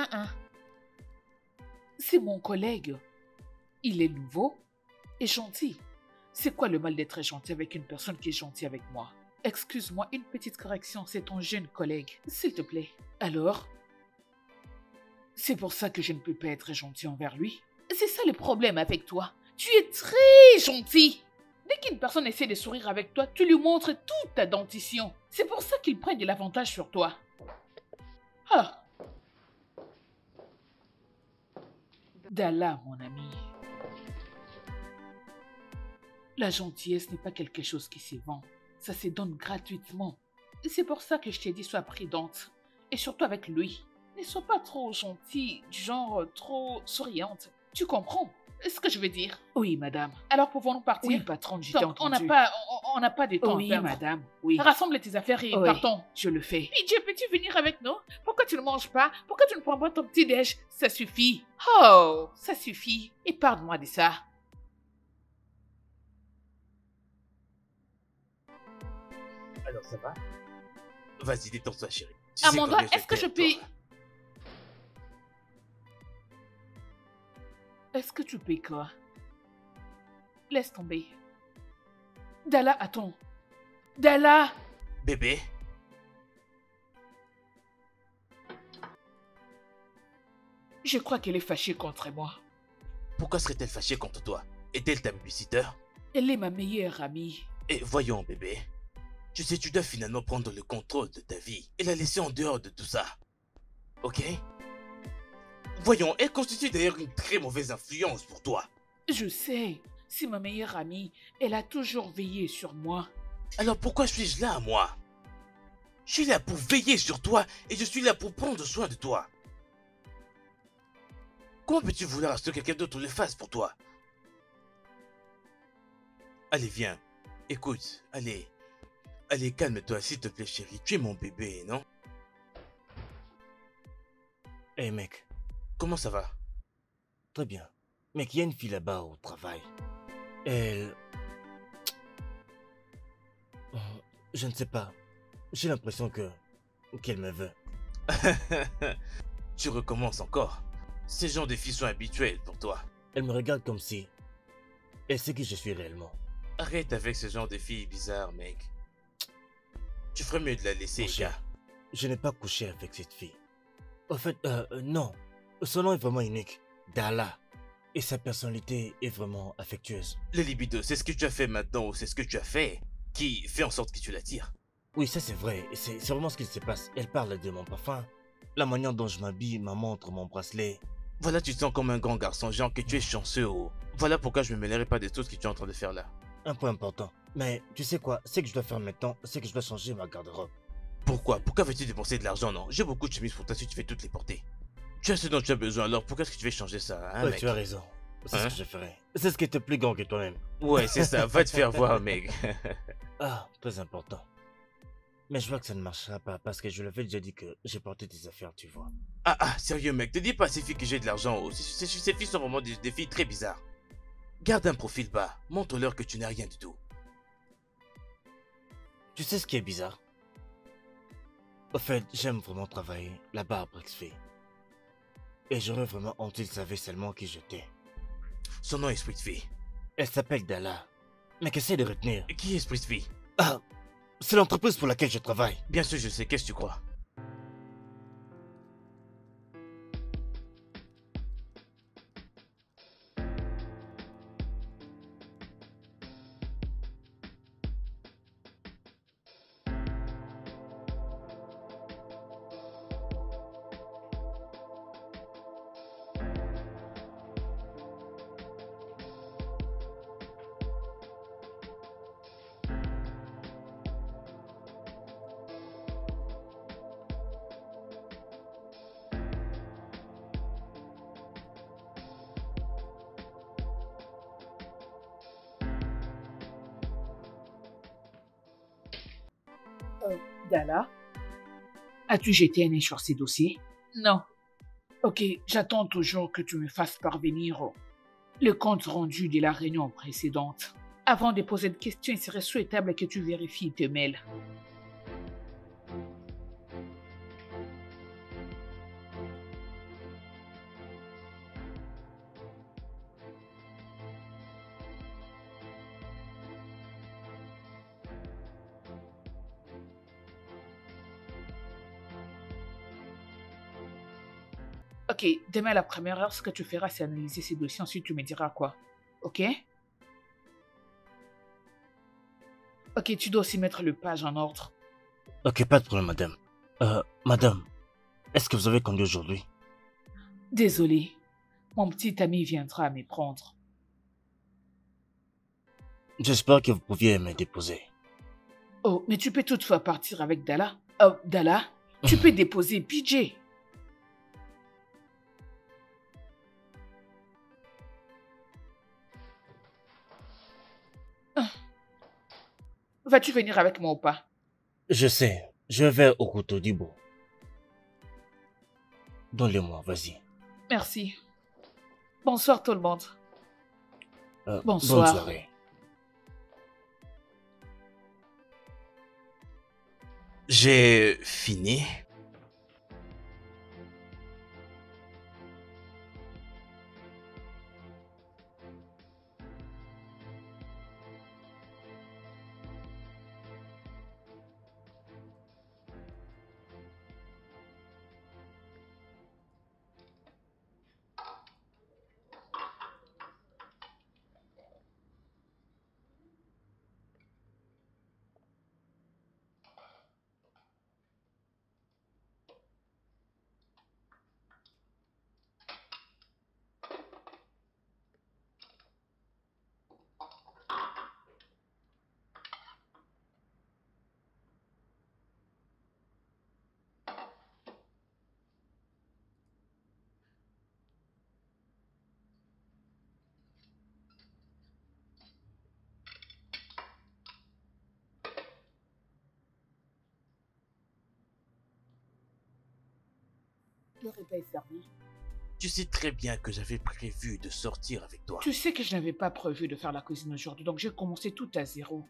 c'est mon collègue. Il est nouveau et gentil. C'est quoi le mal d'être gentil avec une personne qui est gentille avec moi? Excuse-moi, une petite correction, c'est ton jeune collègue. S'il te plaît. Alors? C'est pour ça que je ne peux pas être gentil envers lui? C'est ça le problème avec toi. Tu es très gentil. Dès qu'une personne essaie de sourire avec toi, tu lui montres toute ta dentition. C'est pour ça qu'il prend de l'avantage sur toi. Ah. Dalla, mon ami. La gentillesse n'est pas quelque chose qui se vend. Ça se donne gratuitement. Et c'est pour ça que je t'ai dit sois prudente. Et surtout avec lui. Ne sois pas trop gentille, du genre trop souriante. Tu comprends ce que je veux dire? Oui, madame. Alors pouvons-nous partir? Oui, patronne, j'ai entendu. On n'a pas de temps Oui, à perdre. madame, oui. Rassemble tes affaires et Oui. partons. Je le fais. PJ, peux-tu venir avec nous? Pourquoi tu ne manges pas? Pourquoi tu ne prends pas ton petit déj? Ça suffit. Oh, ça suffit. Épargne-moi de ça. Alors ça va? Vas-y, détends-toi, chérie. Tu sais Amanda, combien est-ce que je t'aime, peux... toi. Est-ce que tu payes quoi? Laisse tomber. Dalla, attends. Dalla! Bébé? Je crois qu'elle est fâchée contre moi. Pourquoi serait-elle fâchée contre toi? Est-elle ta babysitter? Elle est ma meilleure amie. Et voyons, bébé. Tu sais, tu dois finalement prendre le contrôle de ta vie et la laisser en dehors de tout ça. Ok? Voyons, elle constitue d'ailleurs une très mauvaise influence pour toi. Je sais, c'est ma meilleure amie. Elle a toujours veillé sur moi. Alors pourquoi suis-je là, moi? Je suis là pour veiller sur toi et je suis là pour prendre soin de toi. Comment peux-tu vouloir à ce que quelqu'un d'autre le fasse pour toi? Allez, viens. Écoute, allez. Allez, calme-toi, s'il te plaît, chérie. Tu es mon bébé, non? Hey mec, Comment ça va? très bien. Mec, il y a une fille là-bas au travail. Elle... Je ne sais pas. J'ai l'impression qu'elle me veut. Tu recommences encore. Ces gens de filles sont habituels pour toi. Elle me regarde comme si elle sait qui je suis réellement. Arrête avec ce genre de filles bizarres, mec. Tu ferais mieux de la laisser, Mon cher, gars. je n'ai pas couché avec cette fille. En fait, non. Son nom est vraiment unique. Dala. Et sa personnalité est vraiment affectueuse. Le libido, c'est ce que tu as fait maintenant ou c'est ce que tu as fait qui fait en sorte que tu l'attires. Oui, ça c'est vrai. C'est vraiment ce qu'il se passe. Elle parle de mon parfum, la manière dont je m'habille, ma montre, mon bracelet. Voilà, tu te sens comme un grand garçon, genre que tu es chanceux. Oh. Voilà pourquoi je me mêlerai pas de tout ce que tu es en train de faire là. Un point important. Mais tu sais quoi, ce que je dois faire maintenant, c'est que je dois changer ma garde-robe. Pourquoi? Pourquoi veux-tu dépenser de l'argent, non? J'ai beaucoup de chemises pour toi si tu fais toutes les porter. Tu as ce dont tu as besoin, alors pourquoi est-ce que tu veux changer ça, hein, Ouais, mec? tu as raison. C'est Hein? ce que je ferai. C'est ce qui était plus grand que toi-même. Ouais, c'est ça, va te faire voir, mec. Ah, très important. Mais je vois que ça ne marchera pas parce que je l'avais déjà dit que j'ai porté des affaires, tu vois. Ah, sérieux, mec, te dis pas à ces filles que j'ai de l'argent. Oh. Ces filles sont vraiment des filles très bizarres. Garde un profil bas, montre-leur que tu n'as rien du tout. Tu sais ce qui est bizarre? Au fait, j'aime vraiment travailler là-bas à Brixby. Et j'aurais vraiment honte s'ils savaient seulement qui j'étais. Son nom est Sweet Fee. Elle s'appelle Dala. Mais qu'essaie de retenir. Et qui est Sweet Fee? Ah, c'est l'entreprise pour laquelle je travaille. Bien sûr, je sais, qu'est-ce que tu crois? Dala, as-tu jeté un œil sur ces dossiers? Non. Ok, j'attends toujours que tu me fasses parvenir le compte rendu de la réunion précédente. Avant de poser de questions, il serait souhaitable que tu vérifies tes mails. Ok, demain à la première heure, ce que tu feras, c'est analyser ces dossiers. Ensuite, tu me diras quoi. Ok? Ok, tu dois aussi mettre le page en ordre. Ok, pas de problème, madame. Madame, est-ce que vous avez conduit aujourd'hui? Désolé, mon petit ami viendra me prendre. J'espère que vous pouviez me déposer. Oh, mais tu peux toutefois partir avec Dala. Oh, Dala, tu peux déposer PJ. Vas-tu venir avec moi ou pas? Je sais, je vais au couteau du bout. Donne-le-moi, vas-y. Merci. Bonsoir tout le monde. Bonne Bonsoir. soirée. J'ai fini. Le repas est servi. Tu sais très bien que j'avais prévu de sortir avec toi. Tu sais que je n'avais pas prévu de faire la cuisine aujourd'hui, donc j'ai commencé tout à zéro.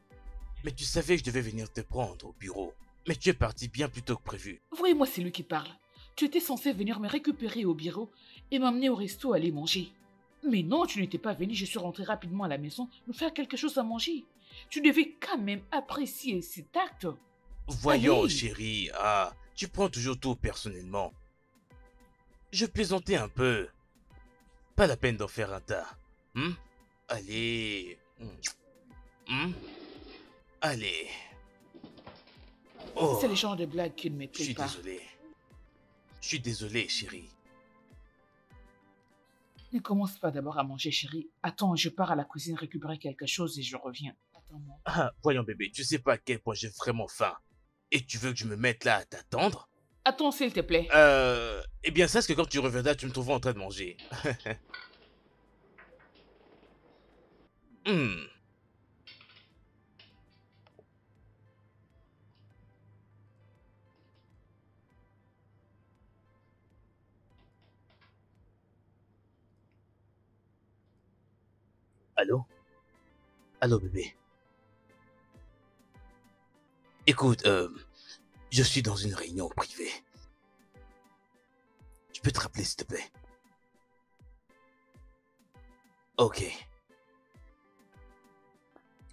Mais tu savais que je devais venir te prendre au bureau. Mais tu es parti bien plus tôt que prévu. Vraiment, c'est lui qui parle. Tu étais censé venir me récupérer au bureau et m'emmener au resto aller manger. Mais non, tu n'étais pas venu, je suis rentrée rapidement à la maison me faire quelque chose à manger. Tu devais quand même apprécier cet acte. Voyons, Allez. chérie, tu prends toujours tout personnellement. Je plaisantais un peu. Pas la peine d'en faire un tas. Hmm? Allez. Hmm? Allez. Oh, C'est le genre de blague qui ne me je plaît suis pas. désolé. Je suis désolé, chérie. Ne commence pas d'abord à manger, chérie. Attends, je pars à la cuisine récupérer quelque chose et je reviens. Attends-moi. Voyons, bébé, tu sais pas à quel point j'ai vraiment faim. Et tu veux que je me mette là à t'attendre? Attends, s'il te plaît. Eh bien, sache que quand tu reviendras, tu me trouveras en train de manger. Hmm. Allô? Allô, bébé. Écoute, je suis dans une réunion privée. Tu peux te rappeler, s'il te plaît? Ok.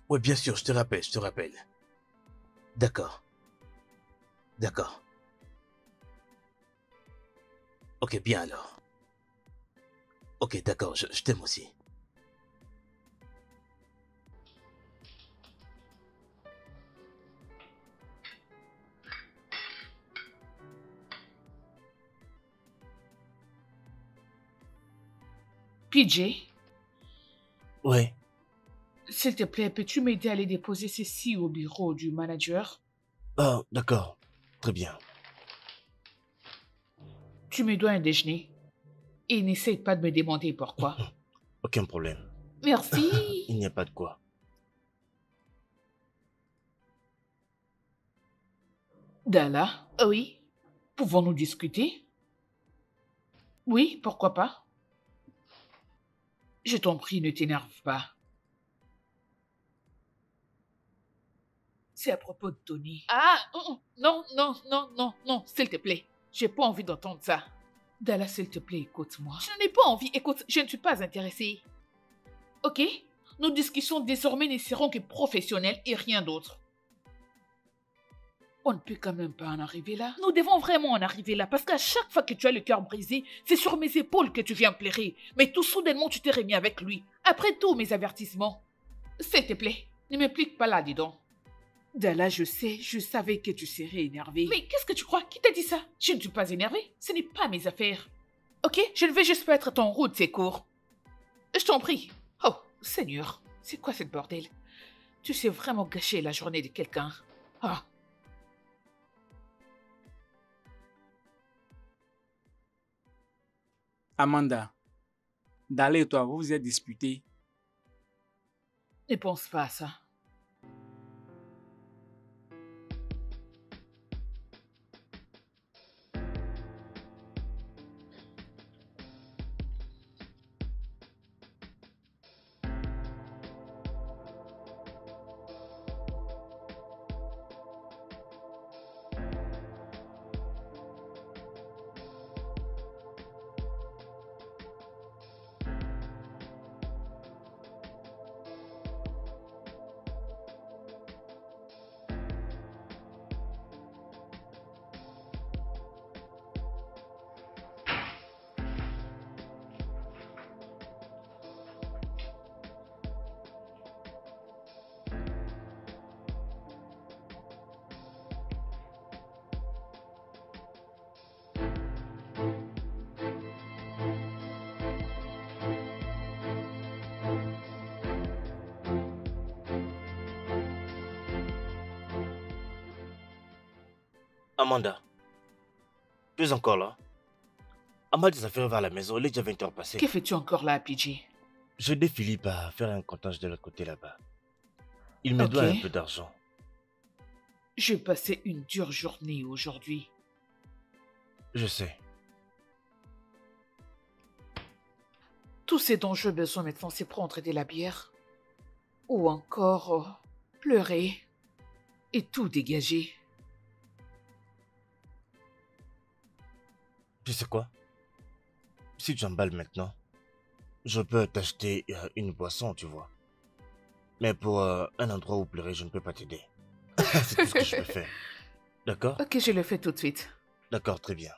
Ouais, bien sûr, je te rappelle, je te rappelle. D'accord. D'accord. Ok, bien alors. Ok, d'accord, je t'aime aussi. PJ, Ouais. s'il te plaît, peux-tu m'aider à aller déposer ceci au bureau du manager? Ah, d'accord. Très bien. Tu me dois un déjeuner. Et n'essaye pas de me demander pourquoi. Aucun problème. Merci. Il n'y a pas de quoi. Dala, oui. Pouvons-nous discuter? Oui, pourquoi pas? Je t'en prie, ne t'énerve pas. C'est à propos de Tony. Ah, non, non, non, non, non, s'il te plaît. J'ai pas envie d'entendre ça. Dala, s'il te plaît, écoute-moi. Je n'en ai pas envie. Écoute, je ne suis pas intéressée. Ok? Nos discussions désormais ne seront que professionnelles et rien d'autre. On ne peut quand même pas en arriver là. Nous devons vraiment en arriver là parce qu'à chaque fois que tu as le cœur brisé, c'est sur mes épaules que tu viens pleurer. Mais tout soudainement, tu t'es remis avec lui. Après tous mes avertissements. S'il te plaît, ne m'implique pas là, dis donc. Dala, je sais, je savais que tu serais énervée. Mais qu'est-ce que tu crois? Qui t'a dit ça? Je ne suis pas énervée. Ce n'est pas mes affaires. Ok? Je ne vais juste pas être ton roue de secours. Je t'en prie. Oh, Seigneur, c'est quoi cette bordel? Tu sais vraiment gâcher la journée de quelqu'un. Ah. Amanda, Dale et toi, vous vous êtes disputés. Ne pense pas à ça. Amanda, tu es encore là? Amal des affaires vers la maison, il est déjà 20h passé. Que fais-tu encore là, PJ? Je aidé Philippe à faire un comptage de l'autre côté là-bas. Il me doit Ok. un peu d'argent. J'ai passé une dure journée aujourd'hui. Je sais. Tout ce dont j'ai besoin maintenant, c'est prendre de la bière. Ou encore pleurer. et tout dégager. Tu sais quoi? Si tu emballes maintenant, je peux t'acheter une boisson, tu vois. Mais pour un endroit où pleurer, je ne peux pas t'aider. C'est tout ce que je peux faire. D'accord? Ok, je le fais tout de suite. D'accord, très bien.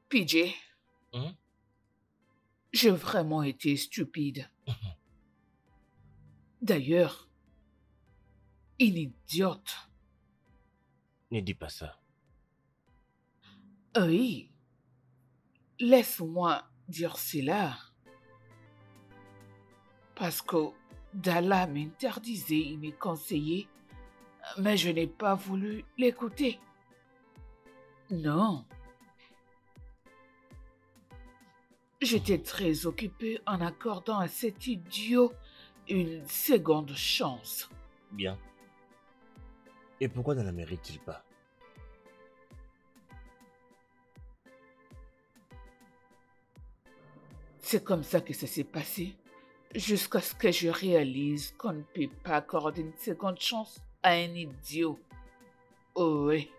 PJ, Hein? j'ai vraiment été stupide. D'ailleurs, une idiote. Ne dis pas ça. Oui, laisse-moi dire cela. Parce que Dalla m'interdisait et me conseillait, mais je n'ai pas voulu l'écouter. Non. J'étais très occupée en accordant à cet idiot une seconde chance. Bien. Et pourquoi ne la mérite-t-il pas? C'est comme ça que ça s'est passé, jusqu'à ce que je réalise qu'on ne peut pas accorder une seconde chance à un idiot. Oh oui.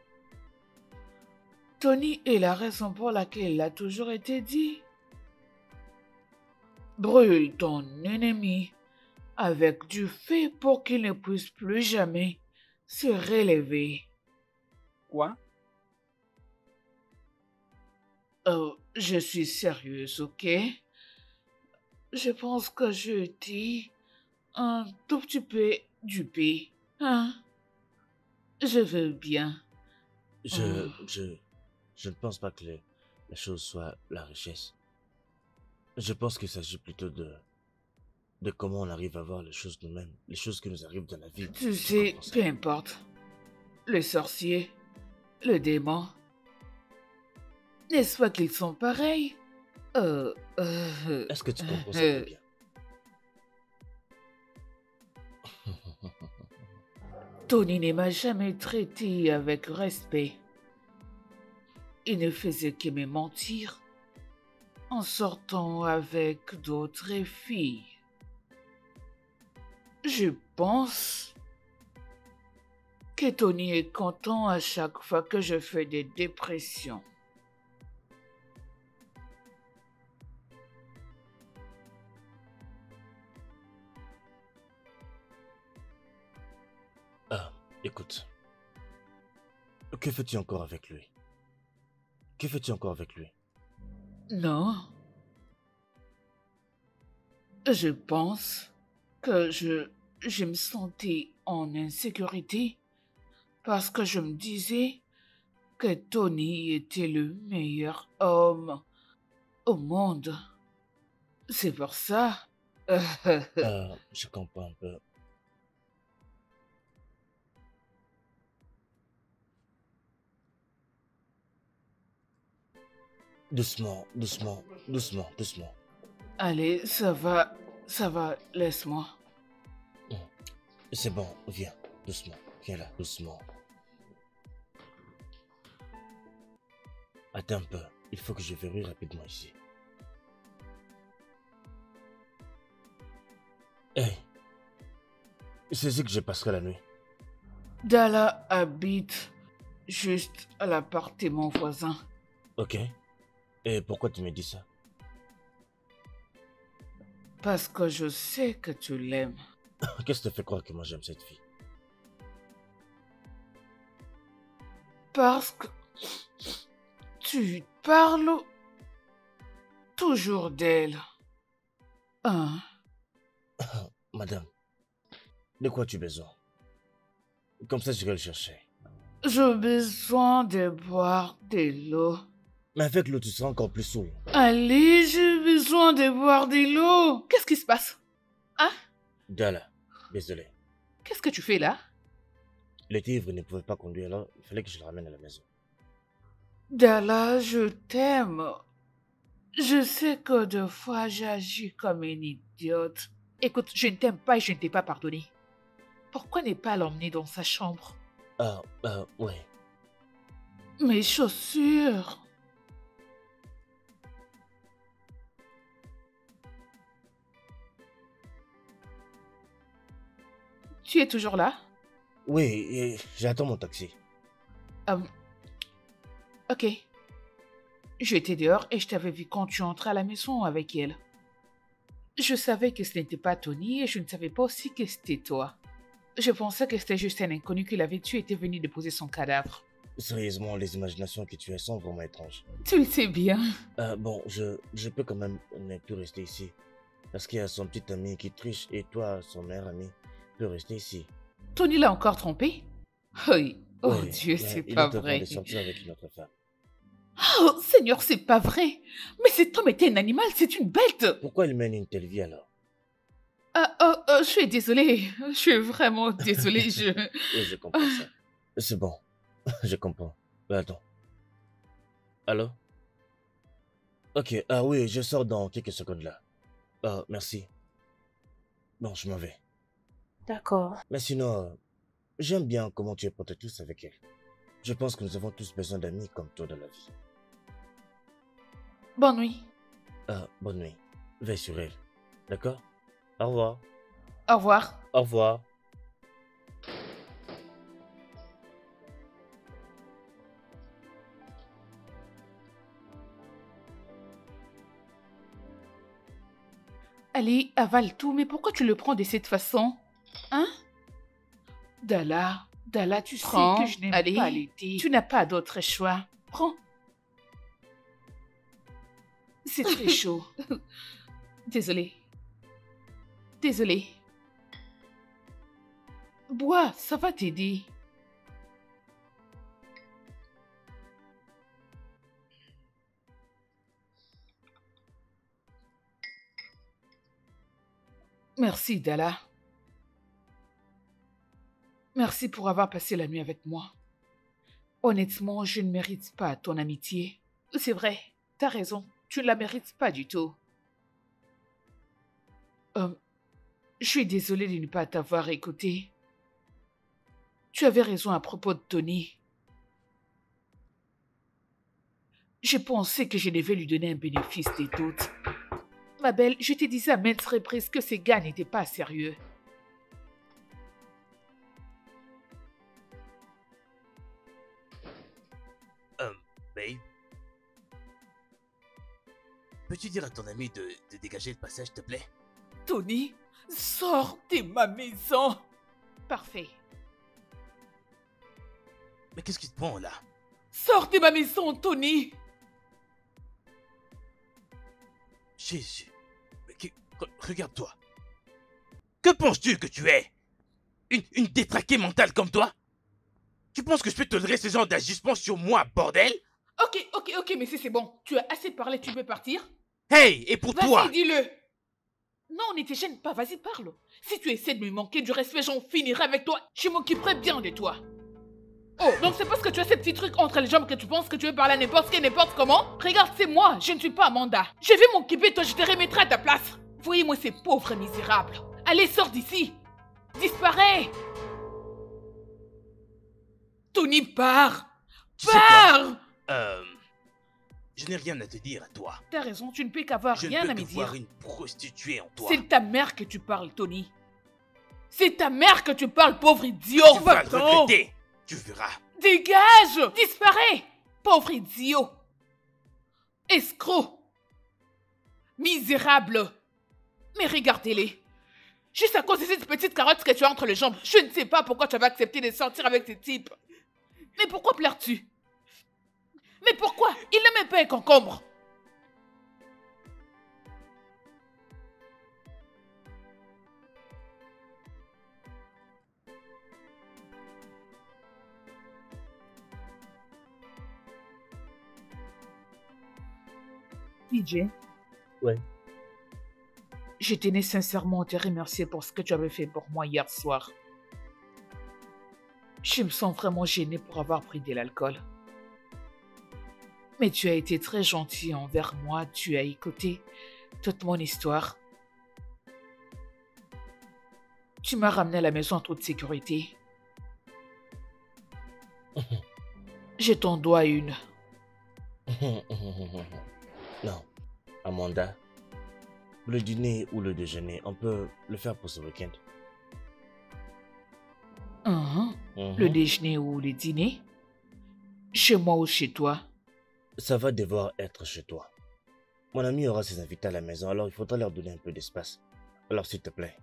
Tony est la raison pour laquelle il a toujours été dit. Brûle ton ennemi avec du feu pour qu'il ne puisse plus jamais se relever. Quoi? Je suis sérieuse, ok? Je pense que j'ai été un tout petit peu dupée. Hein? Je veux bien. Je ne pense pas que la chose soit la richesse. Je pense qu'il s'agit plutôt de comment on arrive à voir les choses nous-mêmes, les choses qui nous arrivent dans la vie. Tu sais, comprends ça? peu importe. Le sorcier, le démon. N'est-ce pas qu'ils sont pareils? Est-ce que tu comprends ça très bien? Tony ne m'a jamais traité avec respect. Il ne faisait que me mentir en sortant avec d'autres filles. Je pense que Tony est content à chaque fois que je fais des dépressions. Ah, écoute. Que fais-tu encore avec lui? Que fais-tu encore avec lui? Non. Je pense que je me sentais en insécurité parce que je me disais que Tony était le meilleur homme au monde. C'est pour ça. Je comprends un peu. Doucement, doucement, doucement, doucement. Allez, ça va, laisse-moi. C'est bon, viens, doucement, viens là, doucement. Attends un peu, il faut que je verrouille rapidement ici. Hey, c'est ici que je passerai la nuit. Dalla habite juste à l'appartement voisin. Ok. Et pourquoi tu me dis ça? Parce que je sais que tu l'aimes. Qu'est-ce qui te fait croire que moi j'aime cette fille? Parce que tu parles toujours d'elle. Hein? Madame, de quoi as-tu besoin? Comme ça, j'irai le chercher. J'ai besoin de boire de l'eau. Mais avec l'eau, tu seras encore plus saoul. Allez, j'ai besoin de boire de l'eau. Qu'est-ce qui se passe? Hein? Dalla, désolé. Qu'est-ce que tu fais là? Le tigre ne pouvait pas conduire, alors il fallait que je le ramène à la maison. Dalla, je t'aime. Je sais que deux fois j'agis comme une idiote. Écoute, je ne t'aime pas et je ne t'ai pas pardonné. Pourquoi ne pas l'emmener dans sa chambre? Ouais. Mes chaussures. Tu es toujours là? Oui, et j'attends mon taxi. Ok. J'étais dehors et je t'avais vu quand tu entrais à la maison avec elle. Je savais que ce n'était pas Tony et je ne savais pas aussi que c'était toi. Je pensais que c'était juste un inconnu qui l'avait tué et était venu déposer son cadavre. Sérieusement, les imaginations que tu as sont vraiment étranges. Tu le sais bien. Bon, je peux quand même ne plus rester ici. Parce qu'il y a son petit ami qui triche et toi, son meilleur ami, peut rester ici. Tony l'a encore trompé? Oui. Oh Ouais, Dieu, mais c'est il pas est en train vrai. de sortir avec une autre femme. Oh Seigneur, c'est pas vrai. Mais cet homme était un animal, c'est une bête. Pourquoi il mène une telle vie alors? Je suis désolée. Je suis vraiment désolée. Oui, je comprends ça. C'est bon, je comprends. Mais attends. Allô? Ok, oui, je sors dans quelques secondes là. Merci. Bon, je m'en vais. D'accord. Mais sinon, j'aime bien comment tu es protectrice avec elle. Je pense que nous avons tous besoin d'amis comme toi dans la vie. Bonne nuit. Bonne nuit. Veille sur elle. D'accord? Au revoir. Au revoir. Au revoir. Allez, avale tout, mais pourquoi tu le prends de cette façon? Hein? Dalla, tu Prends. sais que je n'aime pas l'été. Tu n'as pas d'autre choix. Prends. C'est très chaud. Désolée. Désolée. Bois, ça va t'aider. Merci, Dalla. Merci pour avoir passé la nuit avec moi. Honnêtement, je ne mérite pas ton amitié. C'est vrai, t'as raison, tu ne la mérites pas du tout. Je suis désolée de ne pas t'avoir écouté. Tu avais raison à propos de Tony. Je pensais que je devais lui donner un bénéfice des doutes. Ma belle, je te disais à maintes reprises que ces gars n'étaient pas sérieux. Babe. Peux-tu dire à ton ami de dégager le passage, s'il te plaît? Tony, sors de ma maison. Parfait. Mais qu'est-ce qui te prend là? Sors de ma maison, Tony. Jésus. Mais regarde-toi. Que penses-tu que tu es? Une détraquée mentale comme toi? Tu penses que je peux tolérer ce genre d'agissement sur moi, bordel? Ok, mais c'est bon. Tu as assez parlé, tu peux partir? Hey, et pour toi? Vas-y, dis-le. Non, ne te gêne pas, vas-y, parle. Si tu essaies de me manquer du respect, j'en finirai avec toi. Je m'occuperai bien de toi. Oh, donc c'est parce que tu as ces petits trucs entre les jambes que tu penses que tu veux parler à n'importe qui, n'importe comment? Regarde, c'est moi, je ne suis pas Amanda. Je vais m'occuper de toi, je te remettrai à ta place. Voyez-moi ces pauvres misérables. Allez, sors d'ici. Disparais. Tony, pars. Tu sais quoi? Pars. Je n'ai rien à te dire à toi. T'as raison, tu ne peux qu'avoir Je rien ne à peux me que dire. voir une prostituée en toi. C'est ta mère que tu parles, Tony. C'est ta mère que tu parles, pauvre idiot. Tu vas le regretter. Tu verras. Dégage. Disparais. Pauvre idiot. Escroc. Misérable. Mais regardez-les. Juste à cause de cette petite carotte que tu as entre les jambes, je ne sais pas pourquoi tu avais accepté de sortir avec ces types. Mais pourquoi pleures-tu? Mais pourquoi? Il n'est même pas un concombre. DJ. Ouais. Je tenais sincèrement à te remercier pour ce que tu avais fait pour moi hier soir. Je me sens vraiment gênée pour avoir pris de l'alcool. Mais tu as été très gentil envers moi, tu as écouté toute mon histoire. Tu m'as ramené à la maison en toute sécurité. Je t'en dois une. Non, Amanda, le dîner ou le déjeuner, on peut le faire pour ce week-end. Le déjeuner ou le dîner? Chez moi ou chez toi? Ça va devoir être chez toi. Mon ami aura ses invités à la maison, alors il faudra leur donner un peu d'espace. Alors s'il te plaît,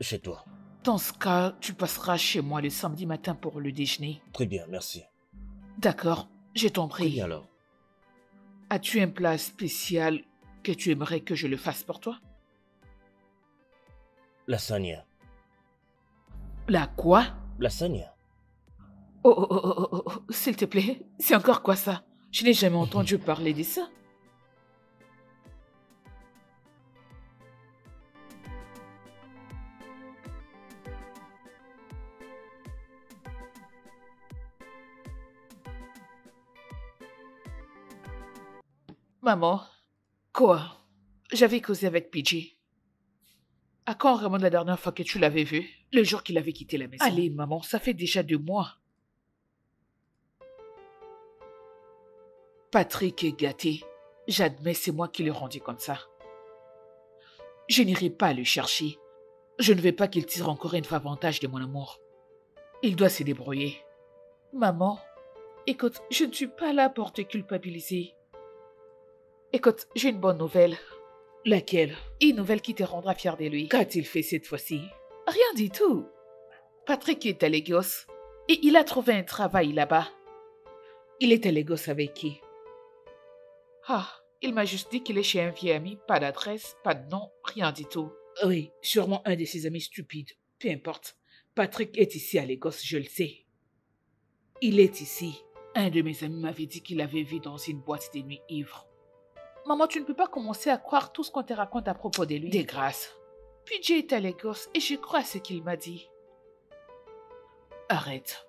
chez toi. Dans ce cas, tu passeras chez moi le samedi matin pour le déjeuner. Très bien, merci. D'accord, je t'en Très prie. bien alors. As-tu un plat spécial que tu aimerais que je le fasse pour toi? Lasagne. La quoi? Lasagne. Oh, s'il te plaît, c'est encore quoi ça? Je n'ai jamais entendu parler de ça. Maman, quoi? J'avais causé avec PJ. À quand remonte la dernière fois que tu l'avais vu? Le jour qu'il avait quitté la maison. Allez, maman, ça fait déjà 2 mois. Patrick est gâté. J'admets, c'est moi qui l'ai rendu comme ça. Je n'irai pas le chercher. Je ne veux pas qu'il tire encore une fois avantage de mon amour. Il doit se débrouiller. Maman, écoute, je ne suis pas là pour te culpabiliser. Écoute, j'ai une bonne nouvelle. Laquelle? Une nouvelle qui te rendra fière de lui. Qu'a-t-il fait cette fois-ci? Rien du tout. Patrick est à Lagos et il a trouvé un travail là-bas. Il est à Lagos avec qui? Ah, il m'a juste dit qu'il est chez un vieil ami, pas d'adresse, pas de nom, rien du tout. Oui, sûrement un de ses amis stupides. Peu importe. Patrick est ici à Lagos, je le sais. Il est ici. Un de mes amis m'avait dit qu'il avait vu dans une boîte de nuit ivre. Maman, tu ne peux pas commencer à croire tout ce qu'on te raconte à propos de lui. De grâce. PJ est à Lagos et je crois à ce qu'il m'a dit. Arrête.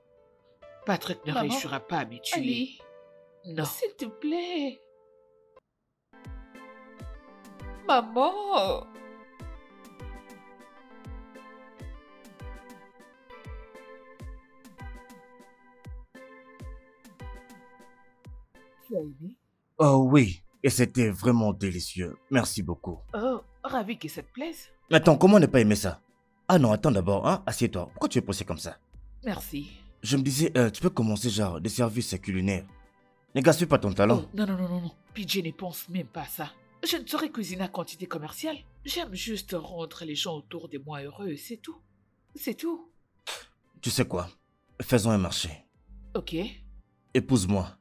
Patrick ne réussira pas à me tuer. Ali, non. S'il te plaît. Maman. Tu as aimé? Oh oui, et c'était vraiment délicieux. Merci beaucoup. Oh, ravi que ça te plaise. Mais attends, comment ne pas aimer ça? Ah non, attends d'abord, hein, assieds-toi. Pourquoi tu es pressé comme ça? Merci. Je me disais, tu peux commencer genre des services culinaires. Ne gaspille pas ton talent. Oh, non. PJ ne pense même pas à ça. Je ne saurais cuisiner à quantité commerciale. J'aime juste rendre les gens autour de moi heureux, c'est tout. C'est tout. Tu sais quoi? Faisons un marché. Ok. Épouse-moi.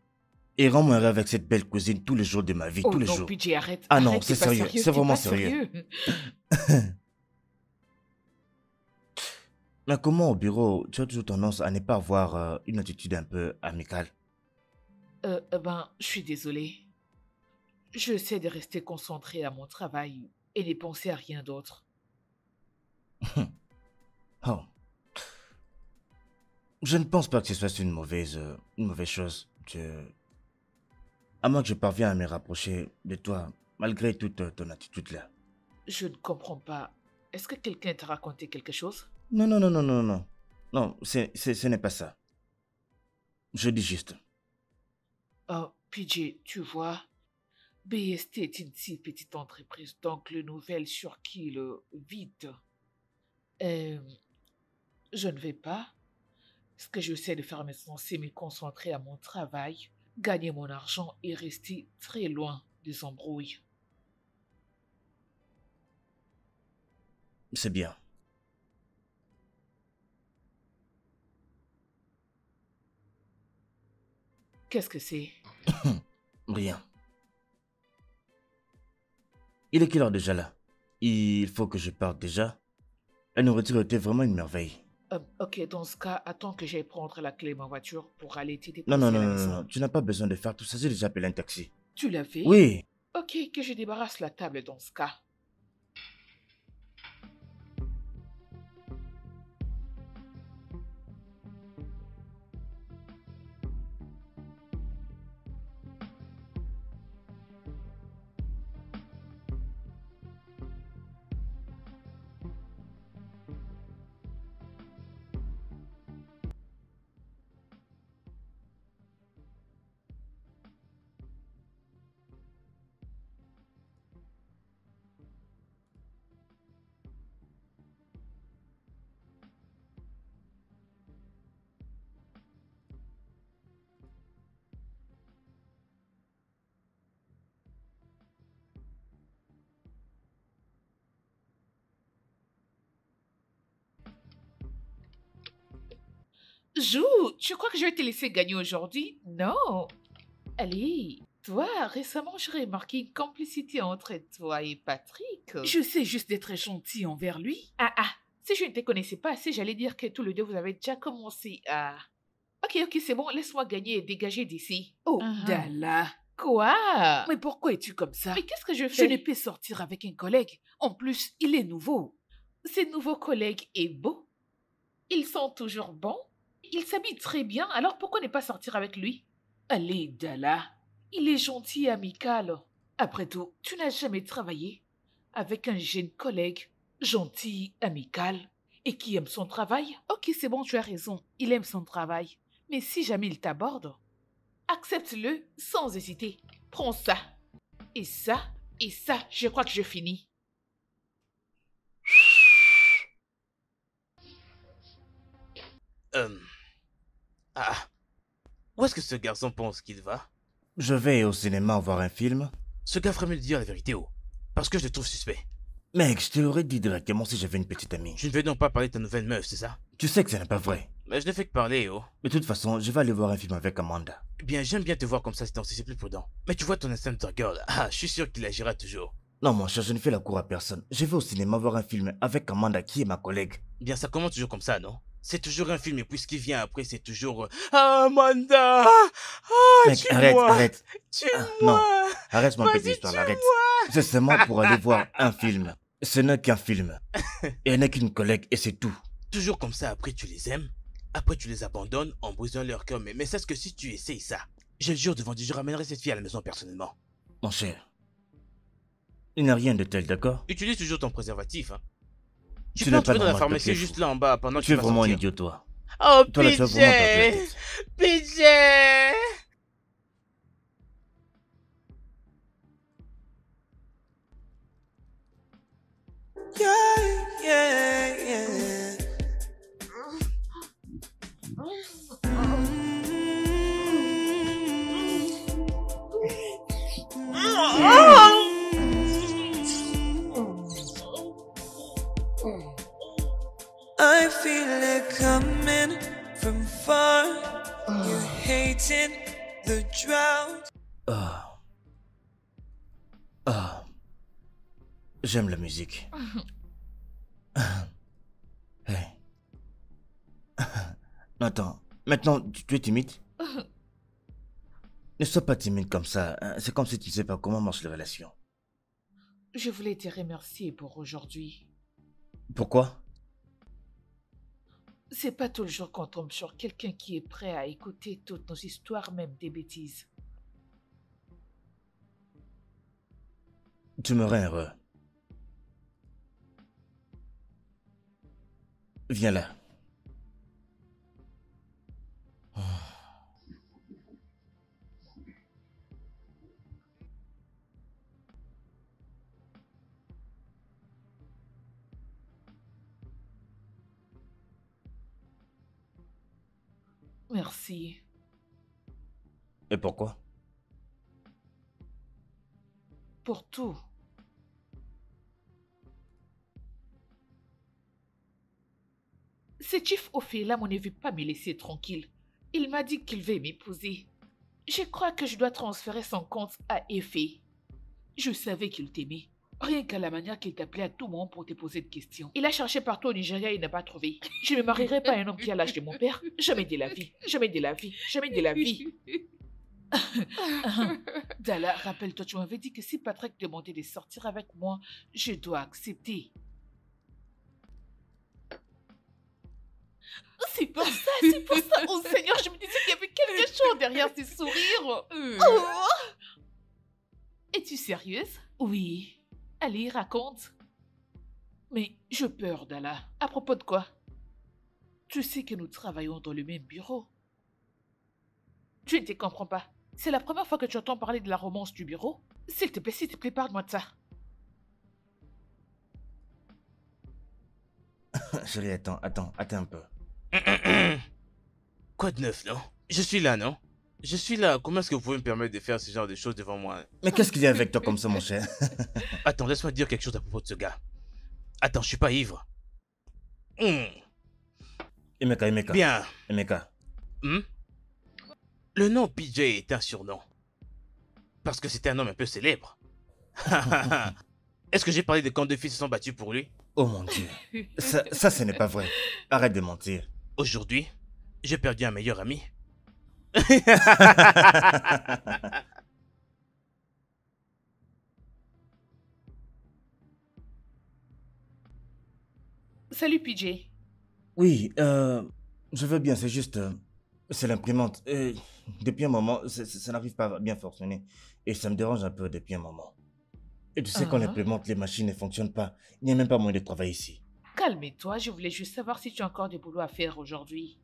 Et rends-moi heureux avec cette belle cuisine tous les jours de ma vie, Oh tous les non, jours. PJ, arrête. Ah non, Arrête, c'est t'es pas sérieux, c'est t'es vraiment pas sérieux. Mais comment au bureau, tu as toujours tendance à ne pas avoir une attitude un peu amicale? Je suis désolée. J'essaie de rester concentrée à mon travail et ne penser à rien d'autre. Oh. Je ne pense pas que ce soit une mauvaise chose. À moins que je parvienne à me rapprocher de toi, malgré toute ton attitude là. Je ne comprends pas. Est-ce que quelqu'un t'a raconté quelque chose? Non. Non, ce n'est pas ça. Je dis juste. Oh, PJ, tu vois, BST est une si petite entreprise, donc le nouvel sur qui le vide. Je ne vais pas. Ce que je sais de faire maintenant, c'est me concentrer à mon travail, gagner mon argent et rester très loin des embrouilles. C'est bien. Qu'est-ce que c'est? Rien. Il est quelle heure déjà là? Il faut que je parte déjà. La nourriture était vraiment une merveille. Ok, dans ce cas, attends que j'aille prendre la clé de ma voiture pour aller te déposer Non, à la maison. non. Tu n'as pas besoin de faire tout ça. J'ai déjà appelé un taxi. Tu l'as fait? Oui. Ok, que je débarrasse la table dans ce cas. Jou, tu crois que je vais te laisser gagner aujourd'hui? Non. Allez, toi, récemment, j'ai remarqué une complicité entre toi et Patrick. Je sais juste d'être gentil envers lui. Si je ne te connaissais pas assez, j'allais dire que tous les deux, vous avez déjà commencé à... Ok, c'est bon, laisse-moi gagner et dégager d'ici. Oh, Dala. Quoi? Mais pourquoi es-tu comme ça? Mais qu'est-ce que je fais? Je ne peux sortir avec un collègue. En plus, il est nouveau. Ces nouveaux collègues est beau. Ils sont toujours bons. Il s'habille très bien, alors pourquoi ne pas sortir avec lui? Allez, Dala. Il est gentil et amical. Après tout, tu n'as jamais travaillé avec un jeune collègue gentil, amical et qui aime son travail? Ok, c'est bon, tu as raison. Il aime son travail. Mais si jamais il t'aborde, accepte-le sans hésiter. Prends ça. Et ça, je crois que je finis. Ah, où est-ce que ce garçon pense qu'il va? Je vais au cinéma voir un film. Ce gars ferait mieux de dire la vérité, oh. Parce que je le trouve suspect. Mec, je te l'aurais dit directement si j'avais une petite amie. Tu ne veux donc pas parler de ta nouvelle meuf, c'est ça? Tu sais que ce n'est pas vrai. Mais je ne fais que parler, oh. De toute façon, je vais aller voir un film avec Amanda. Eh bien, j'aime bien te voir comme ça, c'est plus prudent. Mais tu vois ton instinct de girl, je suis sûr qu'il agira toujours. Non, mon cher, je ne fais la cour à personne. Je vais au cinéma voir un film avec Amanda, qui est ma collègue. Eh bien, ça commence toujours comme ça, non? C'est toujours un film, et puis ce qui vient après, c'est toujours... Amanda! Mec, arrête. Tue-moi! Non, arrête mon Vas-y, petite histoire, arrête. tue-moi! C'est seulement pour aller voir un film. Ce n'est qu'un film. Et elle n'est qu'une collègue, et c'est tout. Toujours comme ça, après tu les aimes, après tu les abandonnes en brisant leur cœur, mais sache que si tu essayes ça, je le jure devant Dieu, je ramènerai cette fille à la maison personnellement. Mon cher, il n'y a rien de tel, d'accord? Utilise toujours ton préservatif, hein. Tu Tu peux n'es en pas trouver dans la normal, pharmacie t'es juste fou. là en bas pendant que Tu es vas vraiment un sortir. idiot, toi. Oh, Toi, là, tu vas vraiment perdre la PJ! tête. PJ! I feel it coming from far. You hating the drought. J'aime la musique. Hey. Attends, maintenant, tu es timide? Ne sois pas timide comme ça. Hein. C'est comme si tu ne sais pas comment marchent les relations. Je voulais te remercier pour aujourd'hui. Pourquoi? C'est pas tout le jour qu'on tombe sur quelqu'un qui est prêt à écouter toutes nos histoires, même des bêtises. Tu me rends heureux. Viens là. Merci. Et pourquoi? Pour tout. Ce chief Ophélia ne veut pas me laisser tranquille. Il m'a dit qu'il veut m'épouser. Je crois que je dois transférer son compte à Effet. Je savais qu'il t'aimait. Rien qu'à la manière qu'il t'appelait à tout moment pour te poser des questions. Il a cherché partout au Nigeria et n'a pas trouvé. Je ne me marierai pas à un homme qui a l'âge de mon père. Jamais de la vie. Jamais de la vie. Jamais de la vie. Dala, rappelle-toi, tu m'avais dit que si Patrick demandait de sortir avec moi, je dois accepter. C'est pour ça, Oh Seigneur, je me disais qu'il y avait quelque chose derrière ces sourires. Oh. Es-tu sérieuse? Oui. Allez, raconte. Mais j'ai peur, Dala. À propos de quoi? Tu sais que nous travaillons dans le même bureau. Tu ne te comprends pas. C'est la première fois que tu entends parler de la romance du bureau. S'il te plaît, parle-moi de ça. Chérie, attends un peu. Quoi de neuf, non? Je suis là, non? Je suis là. Comment est-ce que vous pouvez me permettre de faire ce genre de choses devant moi? Mais qu'est-ce qu'il y a avec toi comme ça, mon cher? Attends, laisse-moi te dire quelque chose à propos de ce gars. Attends, je suis pas ivre. Et Emeka, Emeka. Bien. Emeka. Hmm? Le nom PJ est un surnom. Parce que c'était un homme un peu célèbre. Est-ce que j'ai parlé de quand deux filles se sont battues pour lui? Oh mon Dieu. Ça, ce n'est pas vrai. Arrête de mentir. Aujourd'hui, j'ai perdu un meilleur ami. Salut PJ. Oui, je veux bien, c'est juste... c'est l'imprimante. Et depuis un moment, ça n'arrive pas à bien fonctionner. Et ça me dérange un peu depuis un moment. Et tu sais, quand l'imprimante, les machines ne fonctionnent pas, il n'y a même pas moyen de travailler ici. Calme-toi, je voulais juste savoir si tu as encore du boulot à faire aujourd'hui.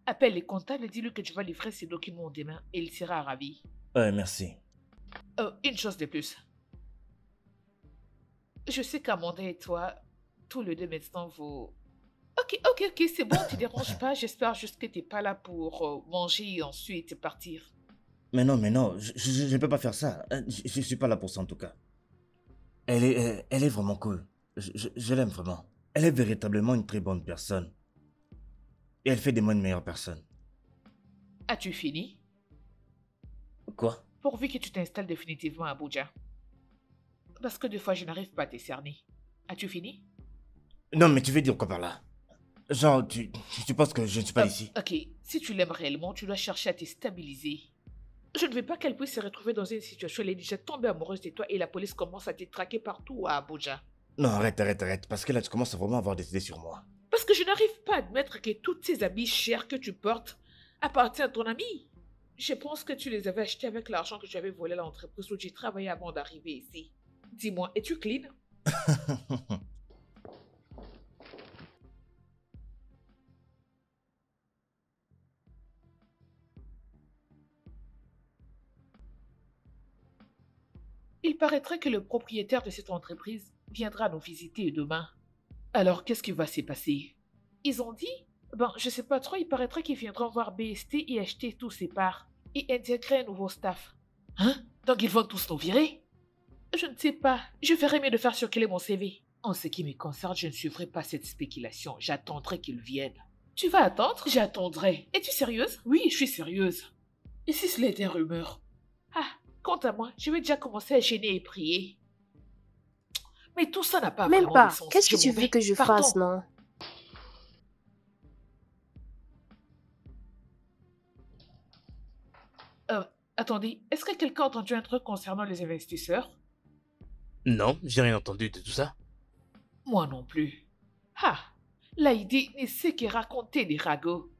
Appelle les comptables et dis-lui que tu vas livrer ses documents demain et il sera ravi. Ouais, merci. Une chose de plus. Je sais qu'Amanda et toi, tous les deux maintenant, vous... Ok, c'est bon, tu déranges pas. J'espère juste que tu n'es pas là pour manger et ensuite partir. Mais non, je ne peux pas faire ça. Je ne suis pas là pour ça en tout cas. Elle est vraiment cool. Je l'aime vraiment. Elle est véritablement une très bonne personne. Et elle fait de moi une meilleure personne. As-tu fini? Quoi? Pourvu que tu t'installes définitivement à Abuja. Parce que des fois, je n'arrive pas à te cerner. As-tu fini? Non, mais tu veux dire quoi par là? Genre, tu penses que je ne suis pas ici? Ok, si tu l'aimes réellement, tu dois chercher à te stabiliser. Je ne veux pas qu'elle puisse se retrouver dans une situation où elle est déjà tombée amoureuse de toi et la police commence à te traquer partout à Abuja. Non, arrête. Parce que là, tu commences à vraiment avoir des idées sur moi. Parce que je n'arrive pas à admettre que toutes ces habits chers que tu portes appartiennent à ton ami. Je pense que tu les avais achetés avec l'argent que tu avais volé à l'entreprise où tu travaillais avant d'arriver ici. Dis-moi, es-tu clean? Il paraîtrait que le propriétaire de cette entreprise viendra nous visiter demain. Alors, qu'est-ce qui va se passer? Ils ont dit? Je sais pas trop, il paraîtrait qu'ils viendront voir BST et acheter tous ses parts et intégrer un nouveau staff. Hein? Donc ils vont tous nous virer? Je ne sais pas, je ferais mieux de faire circuler mon CV. En ce qui me concerne, je ne suivrai pas cette spéculation, j'attendrai qu'ils viennent. Tu vas attendre? J'attendrai. Es-tu sérieuse? Oui, je suis sérieuse. Et si cela est une rumeur? Ah, quant à moi, je vais déjà commencer à gêner et prier. Mais tout ça n'a pas Même vraiment pas. de sens. Qu'est-ce que Je tu m'en veux vais. que je Partons. fasse, non? Attendez, est-ce que quelqu'un a entendu un truc concernant les investisseurs? Non, j'ai rien entendu de tout ça. Moi non plus. Ah, Lady ne sait que raconter des ragots.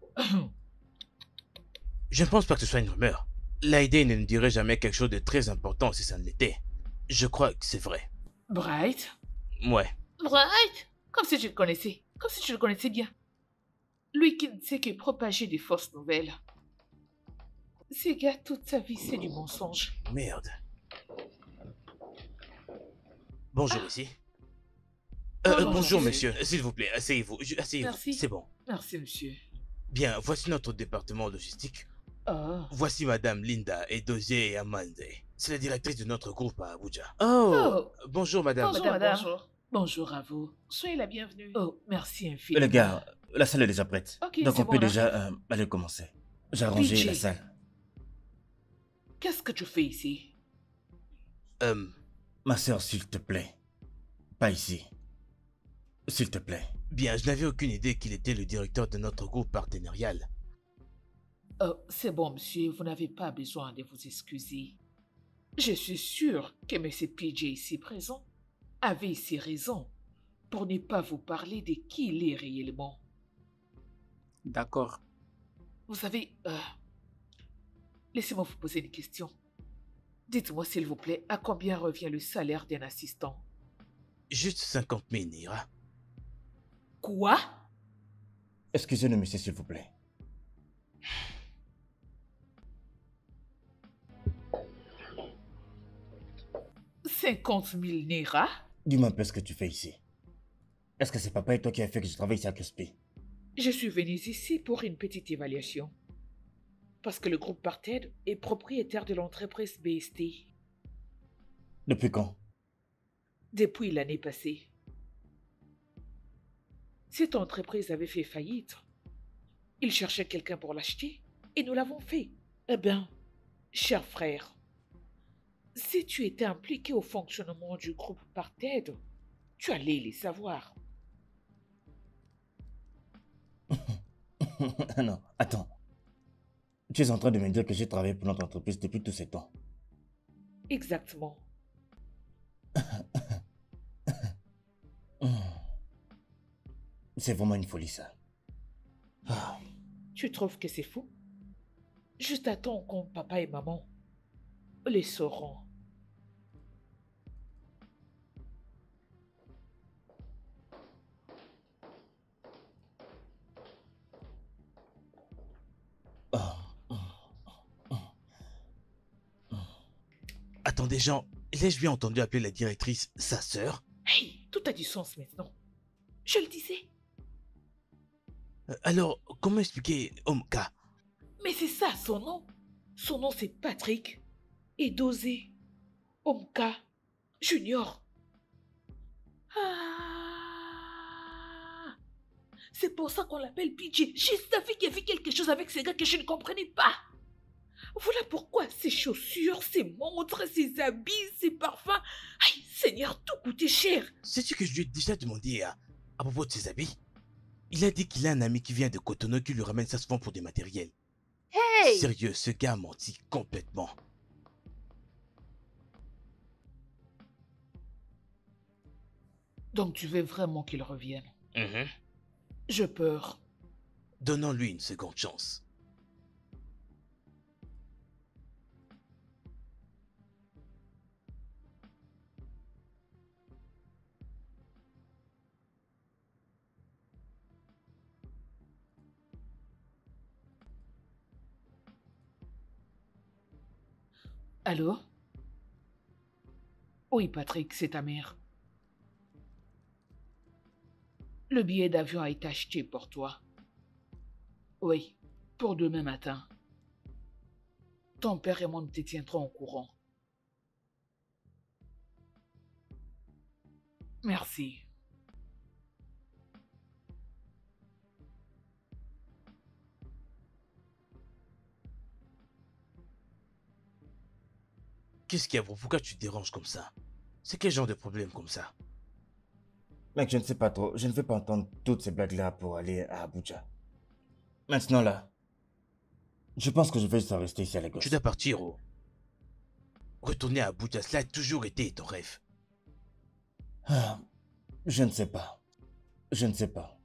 Je ne pense pas que ce soit une rumeur. L'idée ne nous dirait jamais quelque chose de très important si ça ne l'était. Je crois que c'est vrai. Bright? Ouais. Bright? Comme si je le connaissais. Comme si je le connaissais bien. Lui qui ne sait que propager des fausses nouvelles. Ce gars, toute sa vie, c'est du mensonge. Merde. Bonjour ici. Bonjour, Bonjour monsieur. monsieur, s'il vous plaît, asseyez-vous. Asseyez-vous, Merci. c'est bon. Merci, monsieur. Bien, voici notre département logistique. Oh. Voici madame Linda Edozie Amande. C'est la directrice de notre groupe à Abuja. Oh. Bonjour madame. Bonjour, madame. Bonjour à vous. Soyez la bienvenue. Oh, merci infiniment. Les gars, la salle est déjà prête. Ok, Donc c'est on bon, peut là. déjà aller commencer. J'ai arrangé PJ. la salle. Qu'est-ce que tu fais ici? Ma sœur, s'il te plaît. Pas ici. S'il te plaît. Bien, je n'avais aucune idée qu'il était le directeur de notre groupe partenarial. Oh, c'est bon, monsieur, vous n'avez pas besoin de vous excuser. Je suis sûre que M. PJ ici présent avait ses raisons pour ne pas vous parler de qui il est réellement. D'accord. Vous savez, laissez-moi vous poser une question. Dites-moi, s'il vous plaît, à combien revient le salaire d'un assistant? Juste 50 000 Nira. Quoi? Excusez-nous, monsieur, s'il vous plaît. « 50 000 Naira? Dis-moi un peu ce que tu fais ici. Est-ce que c'est papa et toi qui a fait que je travaille ici à Crespi? Je suis venue ici pour une petite évaluation. Parce que le groupe Parted est propriétaire de l'entreprise BST Depuis quand? depuis l'année passée. Cette entreprise avait fait faillite Il cherchait quelqu'un pour l'acheter et nous l'avons fait. Eh bien, cher frère, si tu étais impliqué au fonctionnement du groupe par TED, tu allais les savoir. Non, attends. Tu es en train de me dire que j'ai travaillé pour notre entreprise depuis tous ces temps. Exactement. C'est vraiment une folie, ça. Ah. Tu trouves que c'est fou? Juste attends quand papa et maman les sauront. Attendez, Jean, l'ai-je bien entendu appeler la directrice sa sœur? Hey, tout a du sens maintenant. Je le disais. Alors, comment expliquer Omka? Mais c'est ça son nom. Son nom c'est Patrick Edozé Omka Junior. Ah, c'est pour ça qu'on l'appelle PJ. J'ai savais qu'il y avait quelque chose avec ces gars que je ne comprenais pas. Voilà pourquoi ses chaussures, ses montres, ses habits, ses parfums. Aïe, Seigneur, tout coûtait cher. Sais-tu que je lui ai déjà demandé à propos de ses habits? Il a dit qu'il a un ami qui vient de Cotonou qui lui ramène ça souvent pour des matériels. Hey! Sérieux, ce gars a menti complètement. Donc tu veux vraiment qu'il revienne? Mhm. J'ai peur. Donnons-lui une seconde chance. Allô? Oui, Patrick, c'est ta mère. Le billet d'avion a été acheté pour toi. Oui, pour demain matin. Ton père et moi nous te tiendrons au courant. Merci. Qu'est-ce qu'il y a, bro? Pourquoi tu te déranges comme ça? C'est quel genre de problème comme ça? Mec, je ne sais pas trop. Je ne vais pas entendre toutes ces blagues-là pour aller à Abuja. Maintenant, là, je pense que je vais juste rester ici à Lagos. Tu dois partir, oh. Retourner à Abuja, cela a toujours été ton rêve. Ah, je ne sais pas. Je ne sais pas.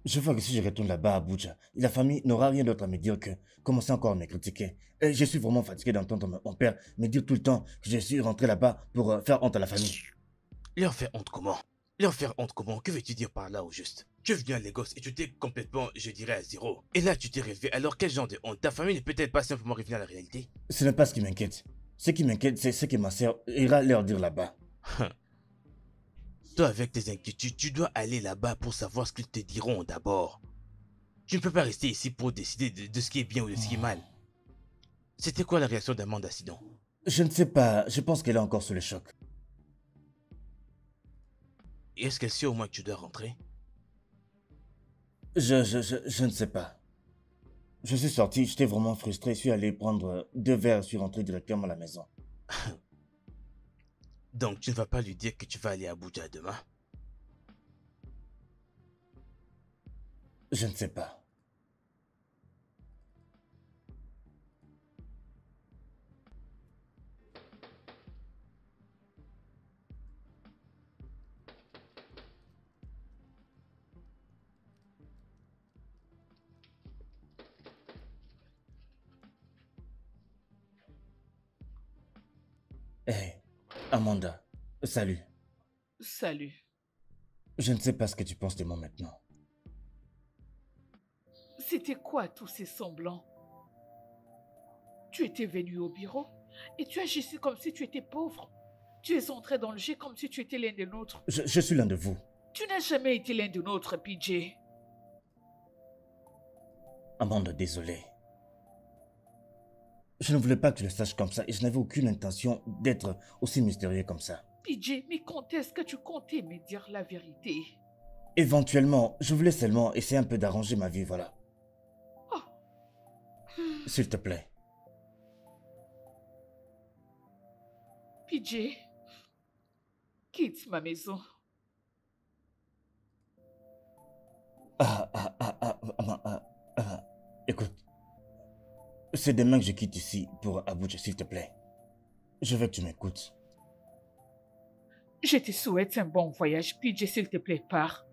Je vois que si je retourne là-bas à Abuja, la famille n'aura rien d'autre à me dire que commencer encore à me critiquer. Et je suis vraiment fatigué d'entendre mon père me dire tout le temps que je suis rentré là-bas pour faire honte à la famille. Leur faire honte comment? Leur faire honte comment? Que veux-tu dire par là au juste? Tu es venu à Lagos et tu étais complètement, je dirais, à zéro. Et là, tu t'es relevé. Alors quel genre de honte? Ta famille n'est peut-être pas simplement revenue à la réalité? Ce n'est pas ce qui m'inquiète. Ce qui m'inquiète, c'est ce que ma sœur ira leur dire là-bas. Toi, avec tes inquiétudes, tu dois aller là-bas pour savoir ce qu'ils te diront d'abord. Tu ne peux pas rester ici pour décider de ce qui est bien ou de ce qui est mal. C'était quoi la réaction d'Amanda sinon? Je ne sais pas, je pense qu'elle est encore sous le choc. Et est-ce qu'elle sait au moins que tu dois rentrer? Je ne sais pas. Je suis sorti, j'étais vraiment frustré, je suis allé prendre 2 verres, je suis rentré directement à la maison. Donc tu ne vas pas lui dire que tu vas aller à Abuja demain? Je ne sais pas. Hé, Amanda, salut. Salut. Je ne sais pas ce que tu penses de moi maintenant. C'était quoi tous ces semblants? Tu étais venu au bureau et tu agissais comme si tu étais pauvre. Tu es entré dans le jeu comme si tu étais l'un des nôtres. Je suis l'un de vous. Tu n'as jamais été l'un de nôtres, PJ. Amanda, désolé. Je ne voulais pas que tu le saches comme ça et je n'avais aucune intention d'être aussi mystérieux comme ça. PJ, mais quand est-ce que tu comptais me dire la vérité? Éventuellement, je voulais seulement essayer un peu d'arranger ma vie, voilà. S'il te plaît. PJ, quitte ma maison. Écoute, c'est demain que je quitte ici pour Abuja, s'il te plaît. Je veux que tu m'écoutes. Je te souhaite un bon voyage. PJ, s'il te plaît, pars.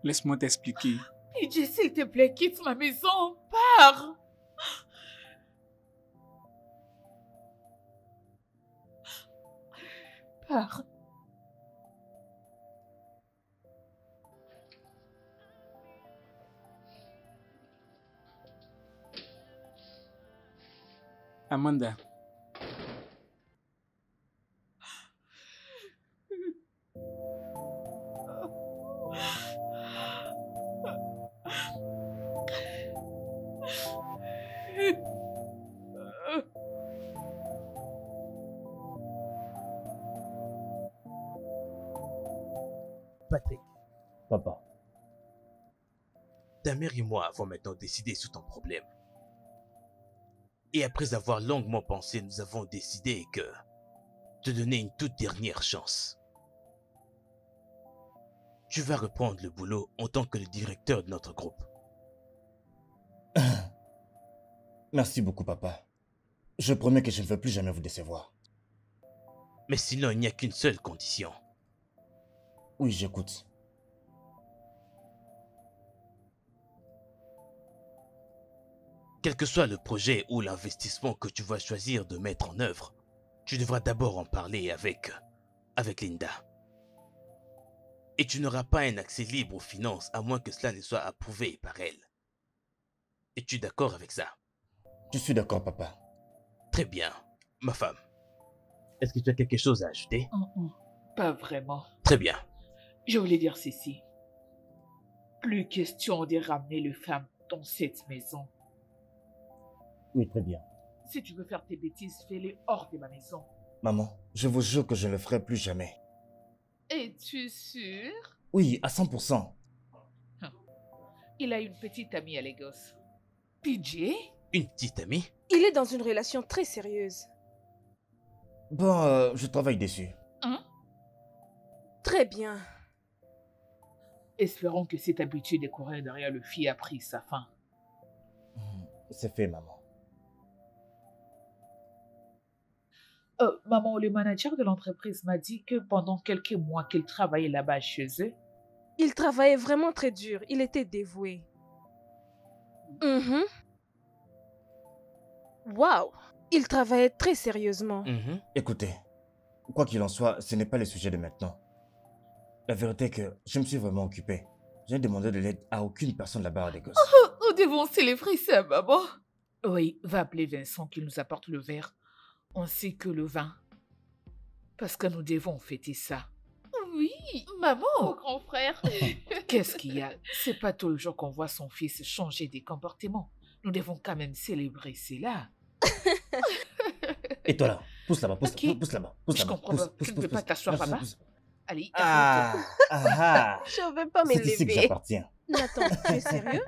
Laisse-moi t'expliquer. PJ, s'il te plaît, quitte ma maison. Pars. Pars. Amanda, Patrick, Papa. ta mère et moi avons maintenant décidé sur ton problème. Et après avoir longuement pensé, nous avons décidé que te donner une toute dernière chance. Tu vas reprendre le boulot en tant que le directeur de notre groupe. Merci beaucoup, papa. Je promets que je ne veux plus jamais vous décevoir. Mais sinon, il n'y a qu'une seule condition. Oui, j'écoute. Quel que soit le projet ou l'investissement que tu vas choisir de mettre en œuvre, tu devras d'abord en parler avec Linda. Et tu n'auras pas un accès libre aux finances à moins que cela ne soit approuvé par elle. Es-tu d'accord avec ça? Je suis d'accord, papa. Très bien, ma femme. Est-ce que tu as quelque chose à ajouter? Pas vraiment. Très bien. Je voulais dire ceci. Plus question de ramener les femmes dans cette maison. Oui, très bien. Si tu veux faire tes bêtises, fais-les hors de ma maison. Maman, je vous jure que je ne le ferai plus jamais. Es-tu sûr? Oui, à 100%. Il a une petite amie à Lagos. PJ? Une petite amie? Il est dans une relation très sérieuse. Bon, je travaille dessus. Hein? Très bien. Espérons que cette habitude de courir derrière le fille a pris sa fin. C'est fait, maman. Maman, le manager de l'entreprise m'a dit que pendant quelques mois qu'il travaillait là-bas chez eux, Il travaillait vraiment très dur. Il était dévoué. Waouh! Il travaillait très sérieusement. Écoutez, quoi qu'il en soit, ce n'est pas le sujet de maintenant. La vérité est que je me suis vraiment occupé. Je n'ai demandé de l'aide à aucune personne là-bas à Lagos. nous devons célébrer ça, maman. Oui, va appeler Vincent qu'il nous apporte le verre, ainsi que le vin. Parce que nous devons fêter ça. Oui, maman, grand frère. Qu'est-ce qu'il y a? C'est pas tous les jours qu'on voit son fils changer des comportements. Nous devons quand même célébrer cela. Et toi là, pousse là-bas, pousse, Ok. pousse là-bas, pousse Je là-bas. comprends pas. Tu ne peux pas t'asseoir, pousse, papa? pousse. Allez, Ah, ah, Je ne veux pas c'est ici que m'élever. j'appartiens. Nathan, tu es sérieux?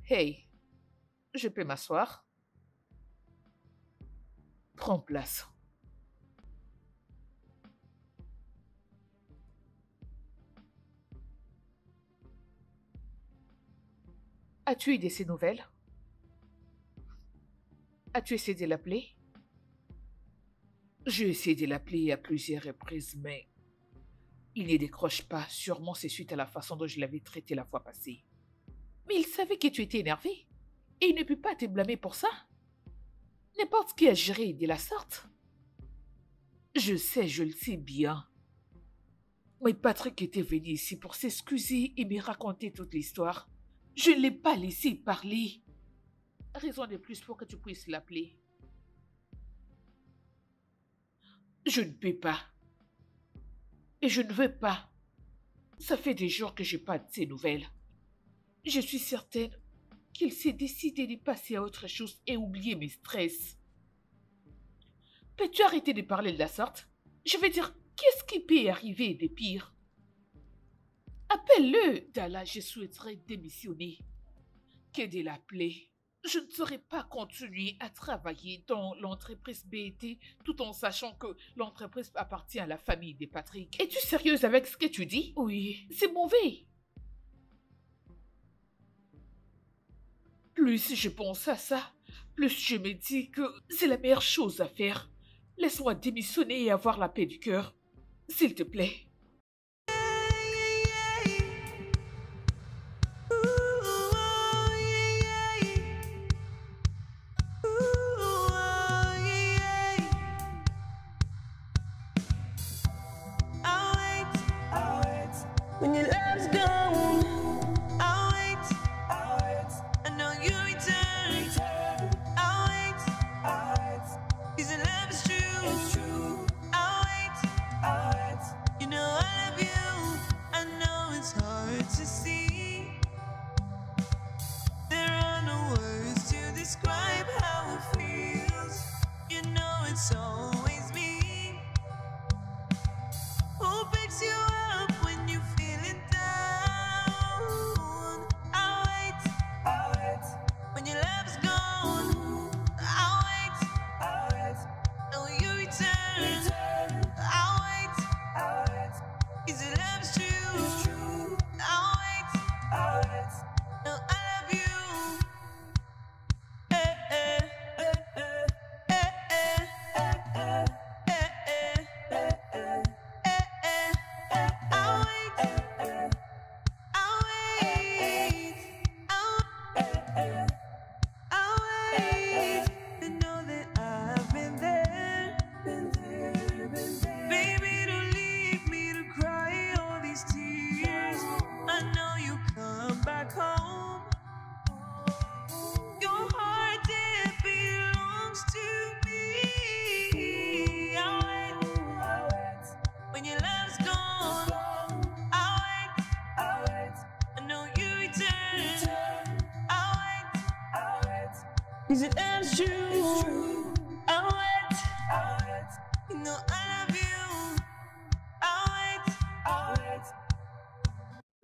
Hey, je peux m'asseoir? Prends place. As-tu eu de ces nouvelles? As-tu essayé de l'appeler? J'ai essayé de l'appeler à plusieurs reprises, mais il ne décroche pas. Sûrement c'est suite à la façon dont je l'avais traité la fois passée. Mais il savait que tu étais énervé. Et il ne peut pas te blâmer pour ça. N'importe qui agirait de la sorte. Je sais, je le sais bien. Mais Patrick était venu ici pour s'excuser et me raconter toute l'histoire. Je ne l'ai pas laissé parler. Raison de plus pour que tu puisses l'appeler. Je ne peux pas. Et je ne veux pas. Ça fait des jours que je n'ai pas de ces nouvelles. Je suis certaine qu'il s'est décidé de passer à autre chose et oublier mes stress. Peux-tu arrêter de parler de la sorte? Je veux dire, qu'est-ce qui peut arriver de pire? Appelle-le, Dala, je souhaiterais démissionner. Que de l'appeler. Je ne saurais pas continuer à travailler dans l'entreprise BET tout en sachant que l'entreprise appartient à la famille de Patrick. Es-tu sérieuse avec ce que tu dis? Oui, c'est mauvais. Plus je pense à ça, plus je me dis que c'est la meilleure chose à faire. Laisse-moi démissionner et avoir la paix du cœur. S'il te plaît. When your love's gone, I'll wait. I know you return. I'll wait. 'Cause your love is true. I'll wait. You know I love you. I know it's hard to see. There are no words to describe how it feels. You know it's always me who picks you up when you feeling down. I'll wait. When your love's gone, I'll wait. Till you return. I'll wait. 'Cause your love's true. I'll wait. No, I love you. Eh, eh, eh, eh, eh, eh, eh, eh, eh, eh. I'll wait. I'll wait. I'll wait. To know that I've been there. Baby, don't leave me to cry all these tears. I know you come back home. Your heart, it belongs to me. I'll wait. When your love's gone, I'll wait. I know you return. I'll wait. 'Cause it is true. I'll wait. You know I love you. I'll wait.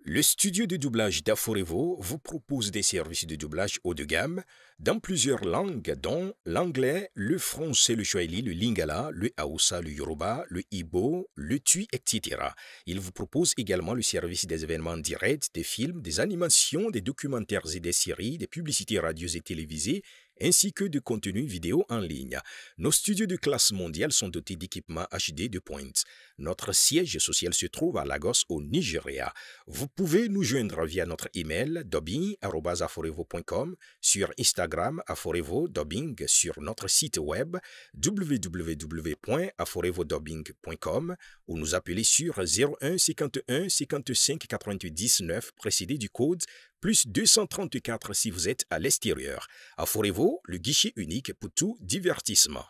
Le studio de doublage d'Aforevo vous propose des services de doublage haut de gamme dans plusieurs langues, dont l'anglais, le français, le swahili, le lingala, le hausa, le yoruba, le igbo, le tui, etc. Il vous propose également le service des événements directs, des films, des animations, des documentaires et des séries, des publicités radio et télévisées, ainsi que de contenus vidéo en ligne. Nos studios de classe mondiale sont dotés d'équipements HD de pointe. Notre siège social se trouve à Lagos, au Nigeria. Vous pouvez nous joindre via notre email dubbing@aforevo.com, sur Instagram Aforevo Dubbing, sur notre site web www.aforevodubbing.com ou nous appeler sur 01 51 55 88 19 précédé du code plus 234 si vous êtes à l'extérieur. Aforevo, le guichet unique pour tout divertissement.